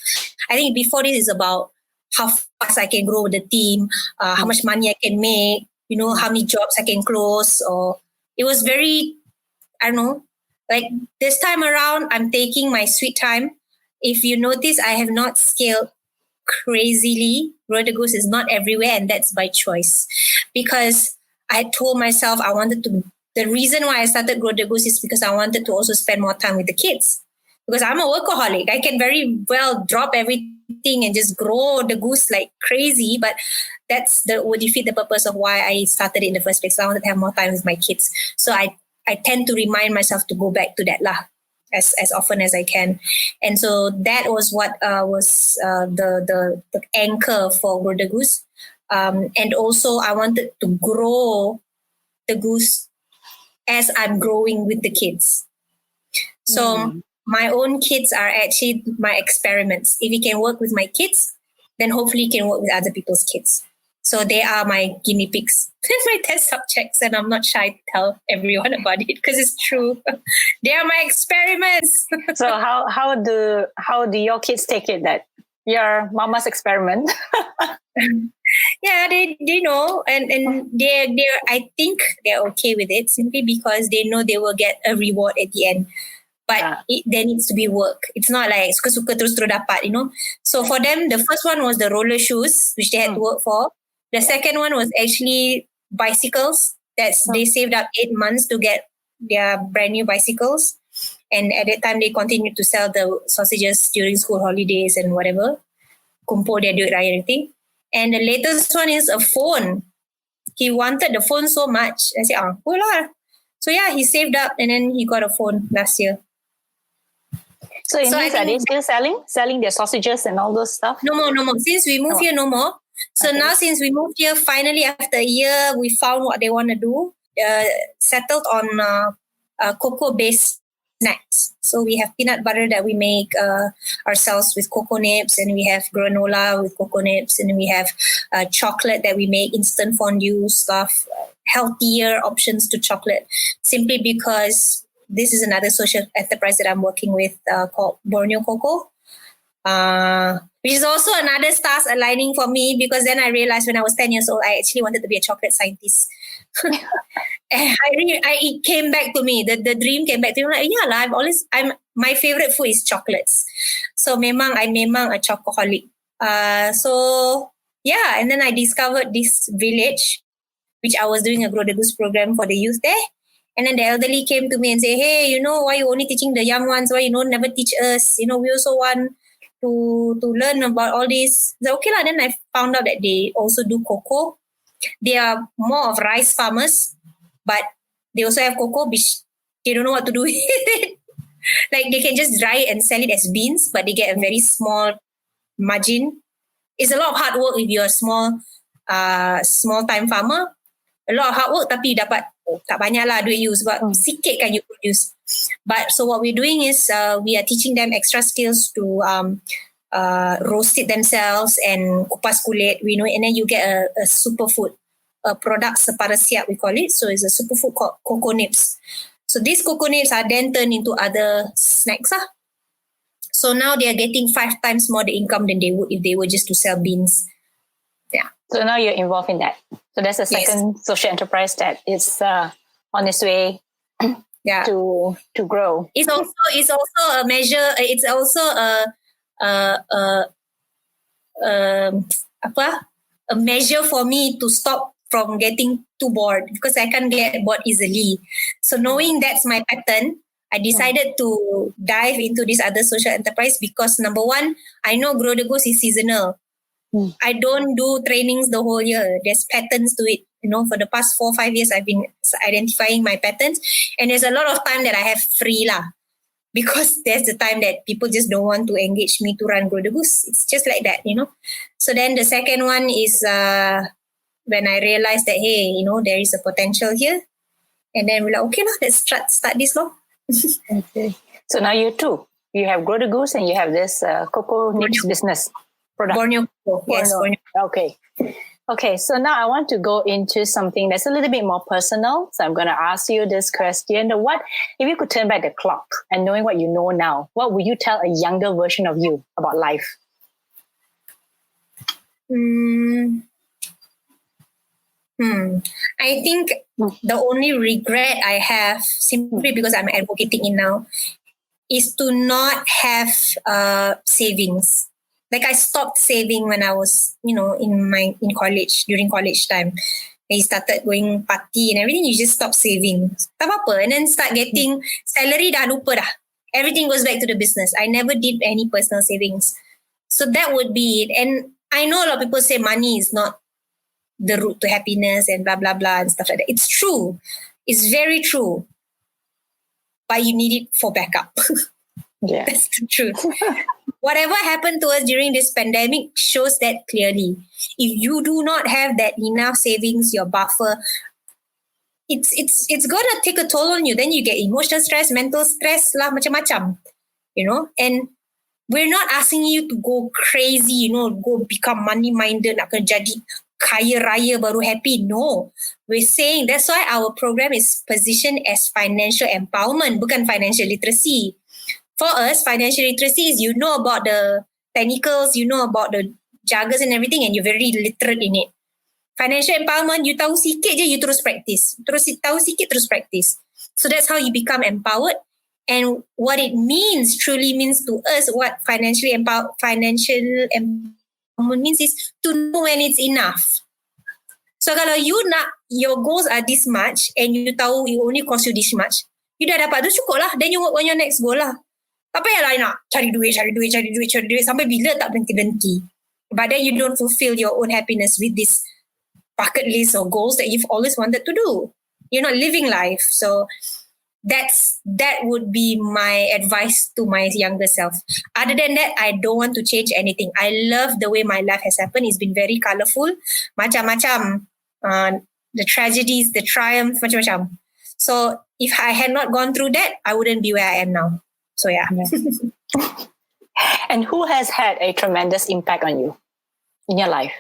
I think before this is about how fast I can grow with the team, how much money I can make, how many jobs I can close. Or it was very, I don't know, like this time around, I'm taking my sweet time. If you notice, I have not scaled crazily. Grow The Goose is not everywhere, and that's by choice. Because I told myself the reason why I started Grow The Goose is because I wanted to also spend more time with the kids. Because I'm a workaholic. I can very well drop everything everything and just grow the goose like crazy. But would defeat the purpose of why I started it in the first place. I wanted to have more time with my kids. So I tend to remind myself to go back to that as often as I can. And so that was what was the anchor for Grow the Goose. And also I wanted to grow the goose as I'm growing with the kids. So my own kids are actually my experiments. If it can work with my kids, then hopefully it can work with other people's kids. So they are my guinea pigs, my test subjects, and I'm not shy to tell everyone about it because it's true. They are my experiments. So how do your kids take it that you're mama's experiment? Yeah, they know, and they're I think they're okay with it simply because they know they will get a reward at the end. But there needs to be work. It's not like suka-suka terus dapat, you know. So for them, the first one was the roller shoes, which they had to work for. The second one was actually bicycles. They saved up 8 months to get their brand new bicycles. And at that time, they continued to sell the sausages during school holidays and whatever. Kumpul their duit raya, everything. And the latest one is a phone. He wanted the phone so much. I said, cool lah. So yeah, he saved up and then he got a phone last year. So are they still selling their sausages and all those stuff? No more. Since we moved here, no more. So now since we moved here, finally after a year, we found what they want to do. Settled on cocoa-based snacks. So we have peanut butter that we make ourselves with cocoa nibs, and we have granola with cocoa nibs, and we have chocolate that we make, instant fondue stuff, healthier options to chocolate, simply because this is another social enterprise that I'm working with called Borneo Cocoa, which is also another stars aligning for me, because then I realized when I was 10 years old, I actually wanted to be a chocolate scientist. And it came back to me. The dream came back to me. Like, my favorite food is chocolates. So I'm a chocoholic. So yeah, and then I discovered this village, which I was doing a Grow the Goose program for the youth there. And then the elderly came to me and say, hey, why you only teaching the young ones? Why never teach us? We also want to learn about all this. So okay lah. Then I found out that they also do cocoa. They are more of rice farmers, but they also have cocoa, which they don't know what to do with it. Like they can just dry it and sell it as beans, but they get a very small margin. It's a lot of hard work if you're a small time farmer. A lot of hard work, tapi dapat tak banyak lah duit you sebab sikit kan you produce. But so what we're doing is we are teaching them extra skills to roast it themselves and kupas kulit, and then you get a superfood, a product separa siap we call it. So it's a superfood called cocoa nibs. So these cocoa nibs are then turned into other snacks. So now they are getting 5 times more the income than they would if they were just to sell beans. Yeah. So now you're involved in that. So that's the second social enterprise that is on its way to grow. It's also a measure. It's also a measure for me to stop from getting too bored, because I can't get bored easily. So knowing that's my pattern, I decided to dive into this other social enterprise because number one, I know Grow the Goose is seasonal. I don't do trainings the whole year. There's patterns to it. For the past 4 or 5 years, I've been identifying my patterns, and there's a lot of time that I have free lah, because there's the time that people just don't want to engage me to run Grow the Goose. It's just like that, So then the second one is when I realized that, hey, there is a potential here, and then we're like, okay, let's start this law. Okay. So now you have Grow the Goose and you have this cocoa nibs business product. Borneo Cocoa. Yes, Borneo. Okay, so now I want to go into something that's a little bit more personal. So I'm going to ask you this question. What, if you could turn back the clock and knowing what you know now, what would you tell a younger version of you about life? I think the only regret I have, simply because I'm advocating it now, is to not have savings. Like I stopped saving when I was, in college, during college time. I started going party and everything, you just stop saving. Tak apa-apa. And then start getting salary, dah lupa dah. Everything goes back to the business. I never did any personal savings. So that would be it. And I know a lot of people say money is not the route to happiness and blah, blah, blah and stuff like that. It's true. It's very true. But you need it for backup. Yeah. That's the truth. Whatever happened to us during this pandemic shows that clearly. If you do not have that enough savings, your buffer, it's gonna take a toll on you. Then you get emotional stress, mental stress lah, macam-macam. And we're not asking you to go crazy, go become money-minded, nak kena jadi kaya raya baru happy. No. We're saying that's why our program is positioned as financial empowerment, bukan financial literacy. For us, financial literacy is you know about the technicals, you know about the jargons and everything, and you're very literate in it. Financial empowerment, you tahu sikit je, you terus practice. Tahu sikit, terus practice. So that's how you become empowered. And what it means, truly means to us, what financial empowerment means is to know when it's enough. So kalau your goals are this much and you tahu it only cost you this much, you dah dapat tu cukup lah. Then you work on your next goal lah. Tak payahlah nak cari duit sampai bila tak berhenti-berhenti. But then you don't fulfill your own happiness with this bucket list or goals that you've always wanted to do. You're not living life. So that would be my advice to my younger self. Other than that, I don't want to change anything. I love the way my life has happened. It's been very colourful. Macam-macam. The tragedies, the triumph, macam-macam. So if I had not gone through that, I wouldn't be where I am now. So yeah. And who has had a tremendous impact on you in your life?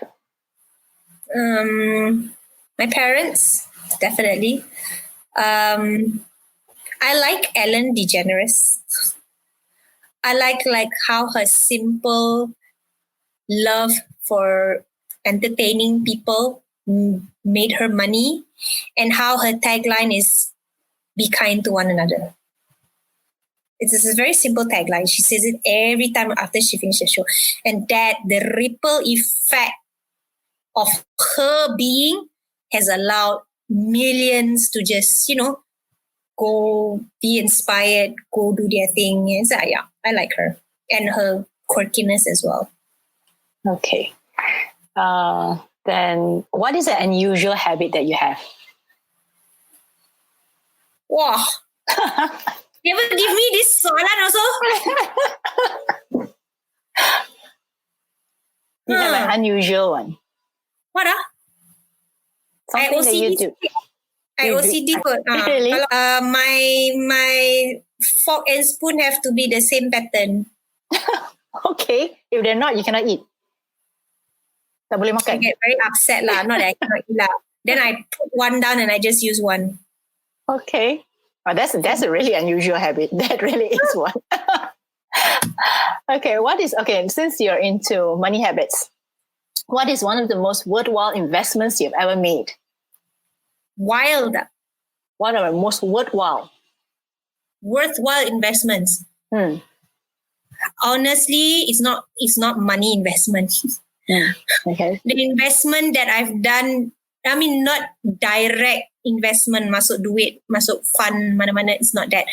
My parents, definitely. I like Ellen DeGeneres. I like how her simple love for entertaining people made her money, and how her tagline is "Be kind to one another." It's a very simple tagline. She says it every time after she finishes the show. And that the ripple effect of her being has allowed millions to just, go be inspired, go do their thing. And so, yeah, I like her. And her quirkiness as well. Okay. Then what is an unusual habit that you have? Wow. You ever give me this soalan also? You have an unusual one. What Something that you do. I OCD kot. Really? My fork and spoon have to be the same pattern. Okay. If they're not, you cannot eat. Tak boleh I makan. get very upset lah. Not that I cannot eat lah. Then I put one down and I just use one. Okay. Oh, that's a really unusual habit. That really is one. Okay. Since you're into money habits, what is one of the most worthwhile investments you've ever made? Wild. What are the most worthwhile investments? Honestly, it's not money investment. Okay. The investment that I've done, I mean, not direct investment, masuk duit, masuk fund, mana-mana, it's not that.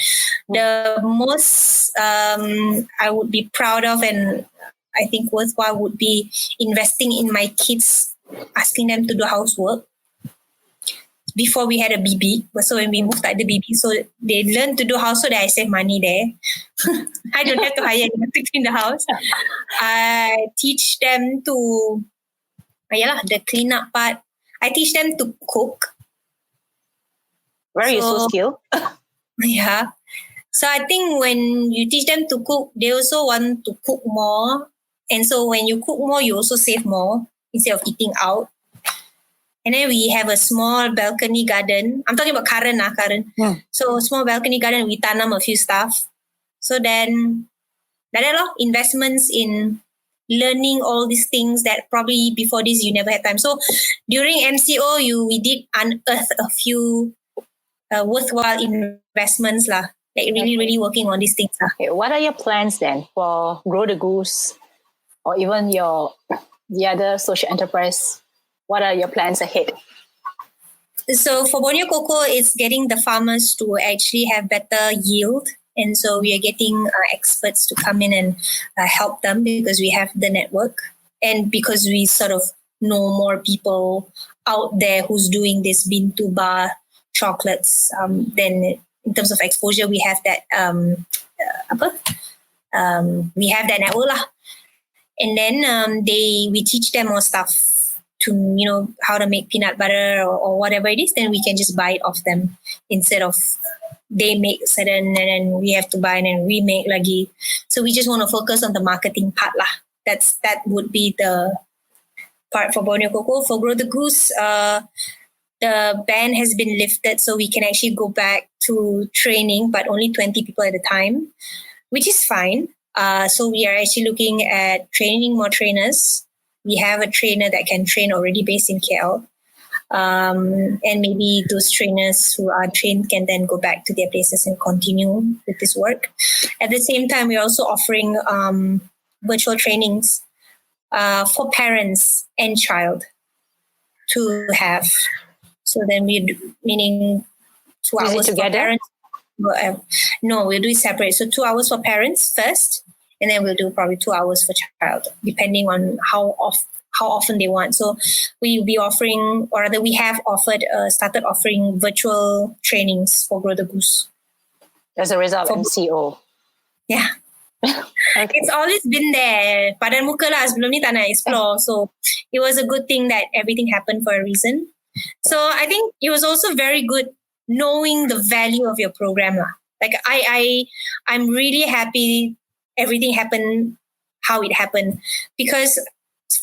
The most I would be proud of and I think worthwhile would be investing in my kids, asking them to do housework. Before we had a BB, so when we moved, tak ada BB, so they learn to do housework, I save money there. I don't have to hire anyone to clean the house. I teach them to, the clean up part. I teach them to cook. Very useful skill. Yeah. So I think when you teach them to cook, they also want to cook more. And so when you cook more, you also save more instead of eating out. And then we have a small balcony garden. I'm talking about current. Yeah. So small balcony garden, we tanam a few stuff. So then, investments in learning all these things that probably before this you never had time. So during MCO, we did unearth a few worthwhile investments lah. Like really working on these things lah. Okay, what are your plans then for Grow the Goose, or even the other social enterprise? What are your plans ahead? So for Borneo Cocoa, it's getting the farmers to actually have better yield And so we are getting experts to come in and help them because we have the network and because we sort of know more people out there who's doing this Bintu bar chocolates. Then in terms of exposure, we have that we have that network lah. And then we teach them more stuff to, how to make peanut butter or whatever it is. Then we can just buy it off them instead of they make certain and then we have to buy and then remake lagi. So we just want to focus on the marketing part lah. That would be the part for Borneo Cocoa. For Grow the Goose, the ban has been lifted so we can actually go back to training, but only 20 people at a time, which is fine. So we are actually looking at training more trainers. We have a trainer that can train already based in KL. And maybe those trainers who are trained can then go back to their places and continue with this work. At the same time, we're also offering virtual trainings for parents and child to have. So then meaning 2 hours for parents. No, we'll do it separate. So 2 hours for parents first, and then we'll do probably 2 hours for child, depending on how often they want. So we'll be offering, or rather we have started offering virtual trainings for Grow the Goose. As a result of MCO. Yeah. Okay. It's always been there. Padan muka lah, sebelum ni tak nak explore. So it was a good thing that everything happened for a reason. So I think it was also very good knowing the value of your program lah. Like I'm really happy everything happened how it happened, because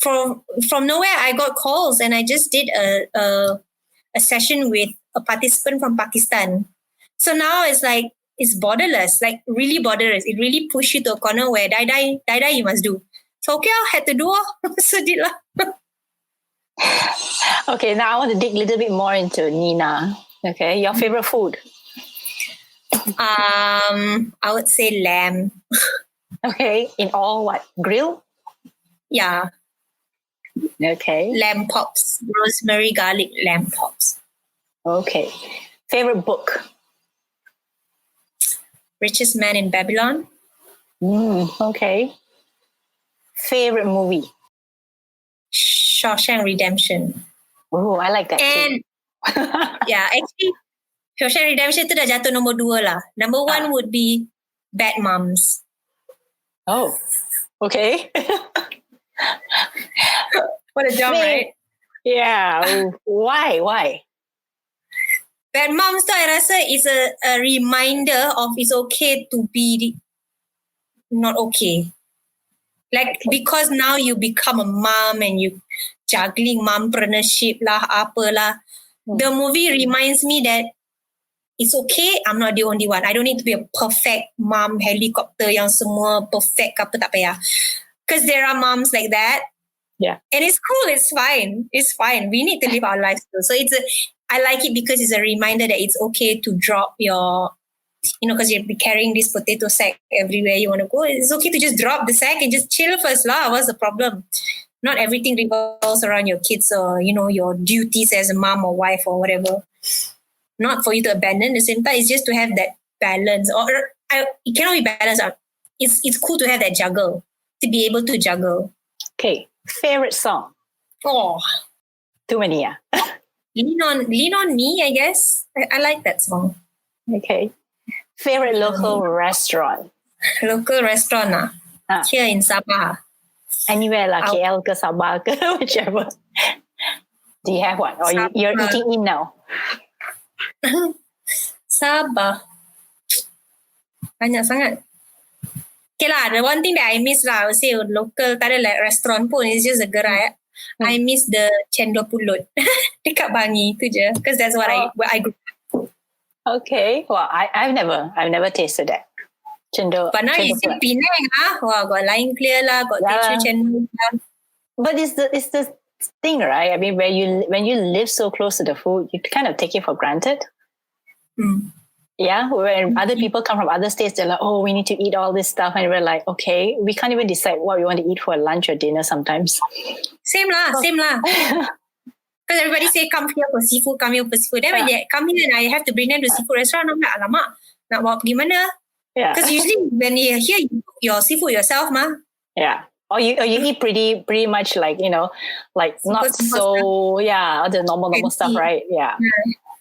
from nowhere I got calls and I just did a session with a participant from Pakistan. So now it's like it's borderless, like really borderless. It really pushed you to a corner where die you must do. So okay, I had to do so did lah. Okay, now I want to dig a little bit more into Nina. Okay, your favorite food? I would say lamb. Okay, in all what? Grill? Yeah. Okay. Lamb pops, rosemary garlic lamb pops. Okay. Favorite book? Richest Man in Babylon. Okay. Favorite movie? Shawshank Redemption. Oh, I like that and, too. Yeah, actually, Shawshank Redemption tu dah jatuh nombor 2 lah. Number 1 would be Bad Moms. Oh, okay. What a jump, right? Yeah. Why? Bad Moms tu I rasa is a reminder of it's okay to be not okay. Like, because now you become a mom and you juggling mompreneurship lah, apalah. The movie reminds me that it's okay, I'm not the only one. I don't need to be a perfect mom helicopter yang semua perfect ke apa, tak payah. Because there are moms like that. Yeah. And it's cool, it's fine. It's fine. We need to live our lives too. So I like it because it's a reminder that it's okay to drop your, because you'll be carrying this potato sack everywhere you want to go. It's okay to just drop the sack and just chill first lah. What's the problem? Not everything revolves around your kids or, your duties as a mom or wife or whatever. Not for you to abandon. At the same time, it's just to have that balance. It cannot be balanced. It's cool to have that juggle, to be able to juggle. Okay. Favorite song? Oh. Too many, yeah. Lean on Me, I guess. I like that song. Okay. Favorite local restaurant? Local restaurant here in Sabah. Anywhere lah, KL ke Sabah ke, whichever. Do you have one? Or you're eating in now? Sabah. Banyak sangat. Okay lah, the one thing that I miss lah, I would say local, tak ada like restaurant pun, it's just a gerai. I miss the cendol pulut. Dekat Bangi tu je. Because that's what I grew up. Okay. Well, I've never tasted that. Cendol. But now it's in Penang Wow, got Line Clear lah, got Teochew cendol lah. But it's the thing, right? I mean, when you live so close to the food, you kind of take it for granted. Yeah, when other people come from other states, they're like, oh, we need to eat all this stuff. And we're like, okay, we can't even decide what we want to eat for lunch or dinner sometimes. Same lah. Because everybody say, come here for seafood. Then when they come here and I have to bring them to seafood restaurant, I'm like, alamak, nak bawa pergi mana? Yeah. Because usually when you hear you cook your seafood yourself, Yeah. Or you eat pretty much like, like not so, all the normal stuff, right? Yeah.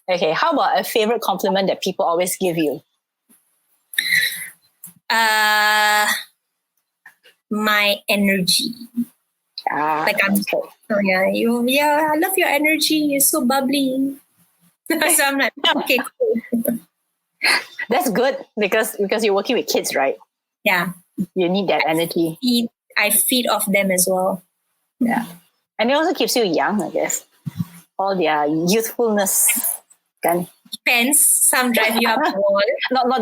Okay. How about a favorite compliment that people always give you? My energy. Like I'm okay. I love your energy. You're so bubbly. So I'm like, okay, cool. That's good because you're working with kids, right? Yeah. You need that energy. I feed off them as well. Yeah. And it also keeps you young, I guess. All their youthfulness. Depends. Some drive you up the wall.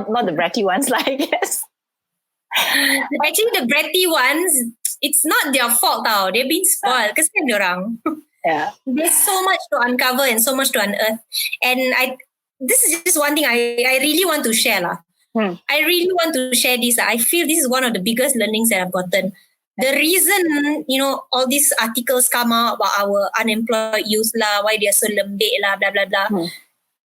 Not the bratty ones, I guess. Actually, the bratty ones, it's not their fault tau. They've been spoiled. Kesian diorang. Yeah. There's so much to uncover and so much to unearth. And this is just one thing I really want to share. I really want to share this. I feel this is one of the biggest learnings that I've gotten. The reason, all these articles come out about our unemployed youth why they're so lembik blah, blah, blah.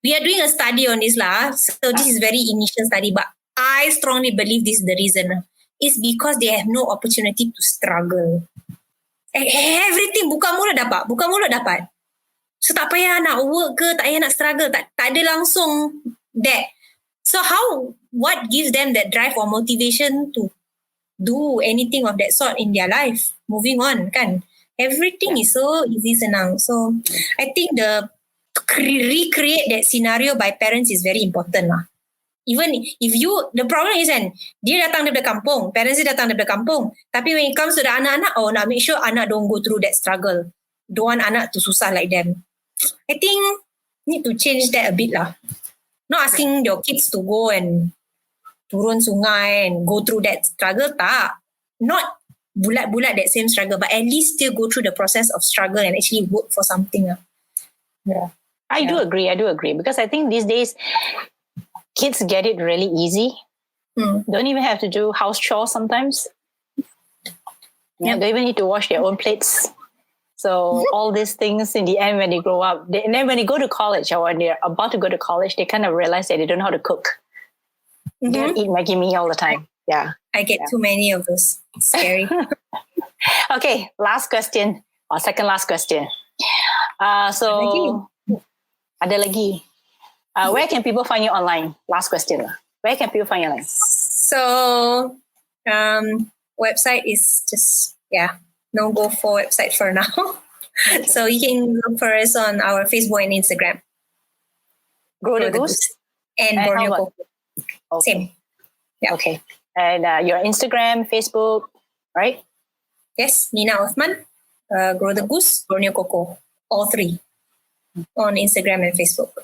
We are doing a study on this So this is very initial study, but I strongly believe this is the reason. It's because they have no opportunity to struggle. Everything buka mulut dapat. So tak payah nak work ke, tak payah nak struggle, tak ada langsung that. So what gives them that drive or motivation to do anything of that sort in their life? Moving on, kan? Everything is so easy, senang. So I think to recreate that scenario by parents is very important . Even if the problem is kan, dia datang daripada kampung, parents dia datang daripada kampung, tapi when it comes to the anak-anak, nak make sure anak don't go through that struggle. Don't want anak to susah like them. I think need to change that a bit . Not asking your kids to go and turun sungai and go through that struggle, tak. Not bulat-bulat that same struggle, but at least still go through the process of struggle and actually work for something . Yeah. I do agree because I think these days kids get it really easy. Don't even have to do house chores sometimes. Yeah, they even need to wash their own plates. So all these things in the end when they grow up, and then when they go to college or when they're about to go to college, they kind of realize that they don't know how to cook. They eat Maggi mee all the time. Yeah. I get too many of those. It's scary. Okay, last question or second last question. Ada lagi. Where can people find you online? Last question. Where can people find you online? So, website is just, no go for website for now. So you can look for us on our Facebook and Instagram. Grow the Goose? And Borneo Coco. Okay. Same. Yeah. Okay. And your Instagram, Facebook, right? Yes, Nina Othman, Grow the Goose, Borneo Coco. All three on Instagram and Facebook.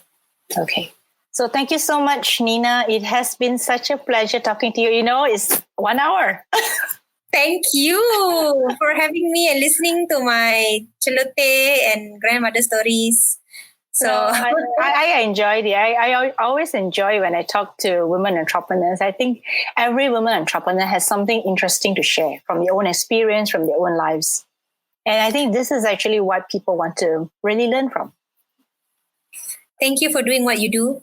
Okay. So thank you so much, Nina. It has been such a pleasure talking to you. It's 1 hour. Thank you for having me and listening to my celote and grandmother stories. So I enjoyed it. I always enjoy when I talk to women entrepreneurs. I think every woman entrepreneur has something interesting to share from their own experience, from their own lives. And I think this is actually what people want to really learn from. Thank you for doing what you do,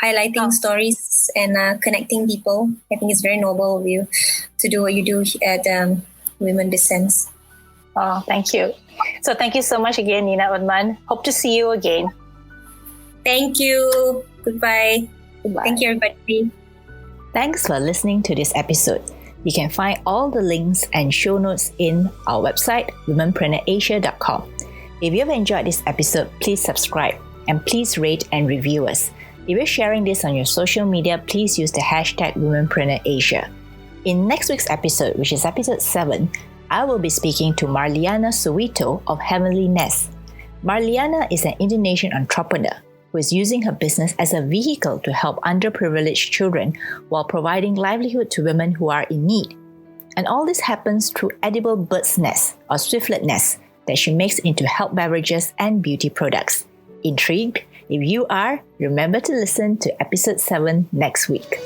highlighting stories and connecting people. I think it's very noble of you to do what you do at Women Descends. Oh, thank you. So thank you so much again, Nina Othman. Hope to see you again. Thank you. Goodbye. Goodbye. Thank you, everybody. Thanks for listening to this episode. You can find all the links and show notes in our website, womenpreneurasia.com. If you've enjoyed this episode, please subscribe and please rate and review us. If you're sharing this on your social media, please use the hashtag WomenpreneurAsia. In next week's episode, which is episode 7, I will be speaking to Marliana Sowito of Heavenly Nest. Marliana is an Indonesian entrepreneur who is using her business as a vehicle to help underprivileged children while providing livelihood to women who are in need. And all this happens through edible bird's nest or swiftlet nests that she makes into health beverages and beauty products. Intrigued? If you are, remember to listen to episode 7 next week.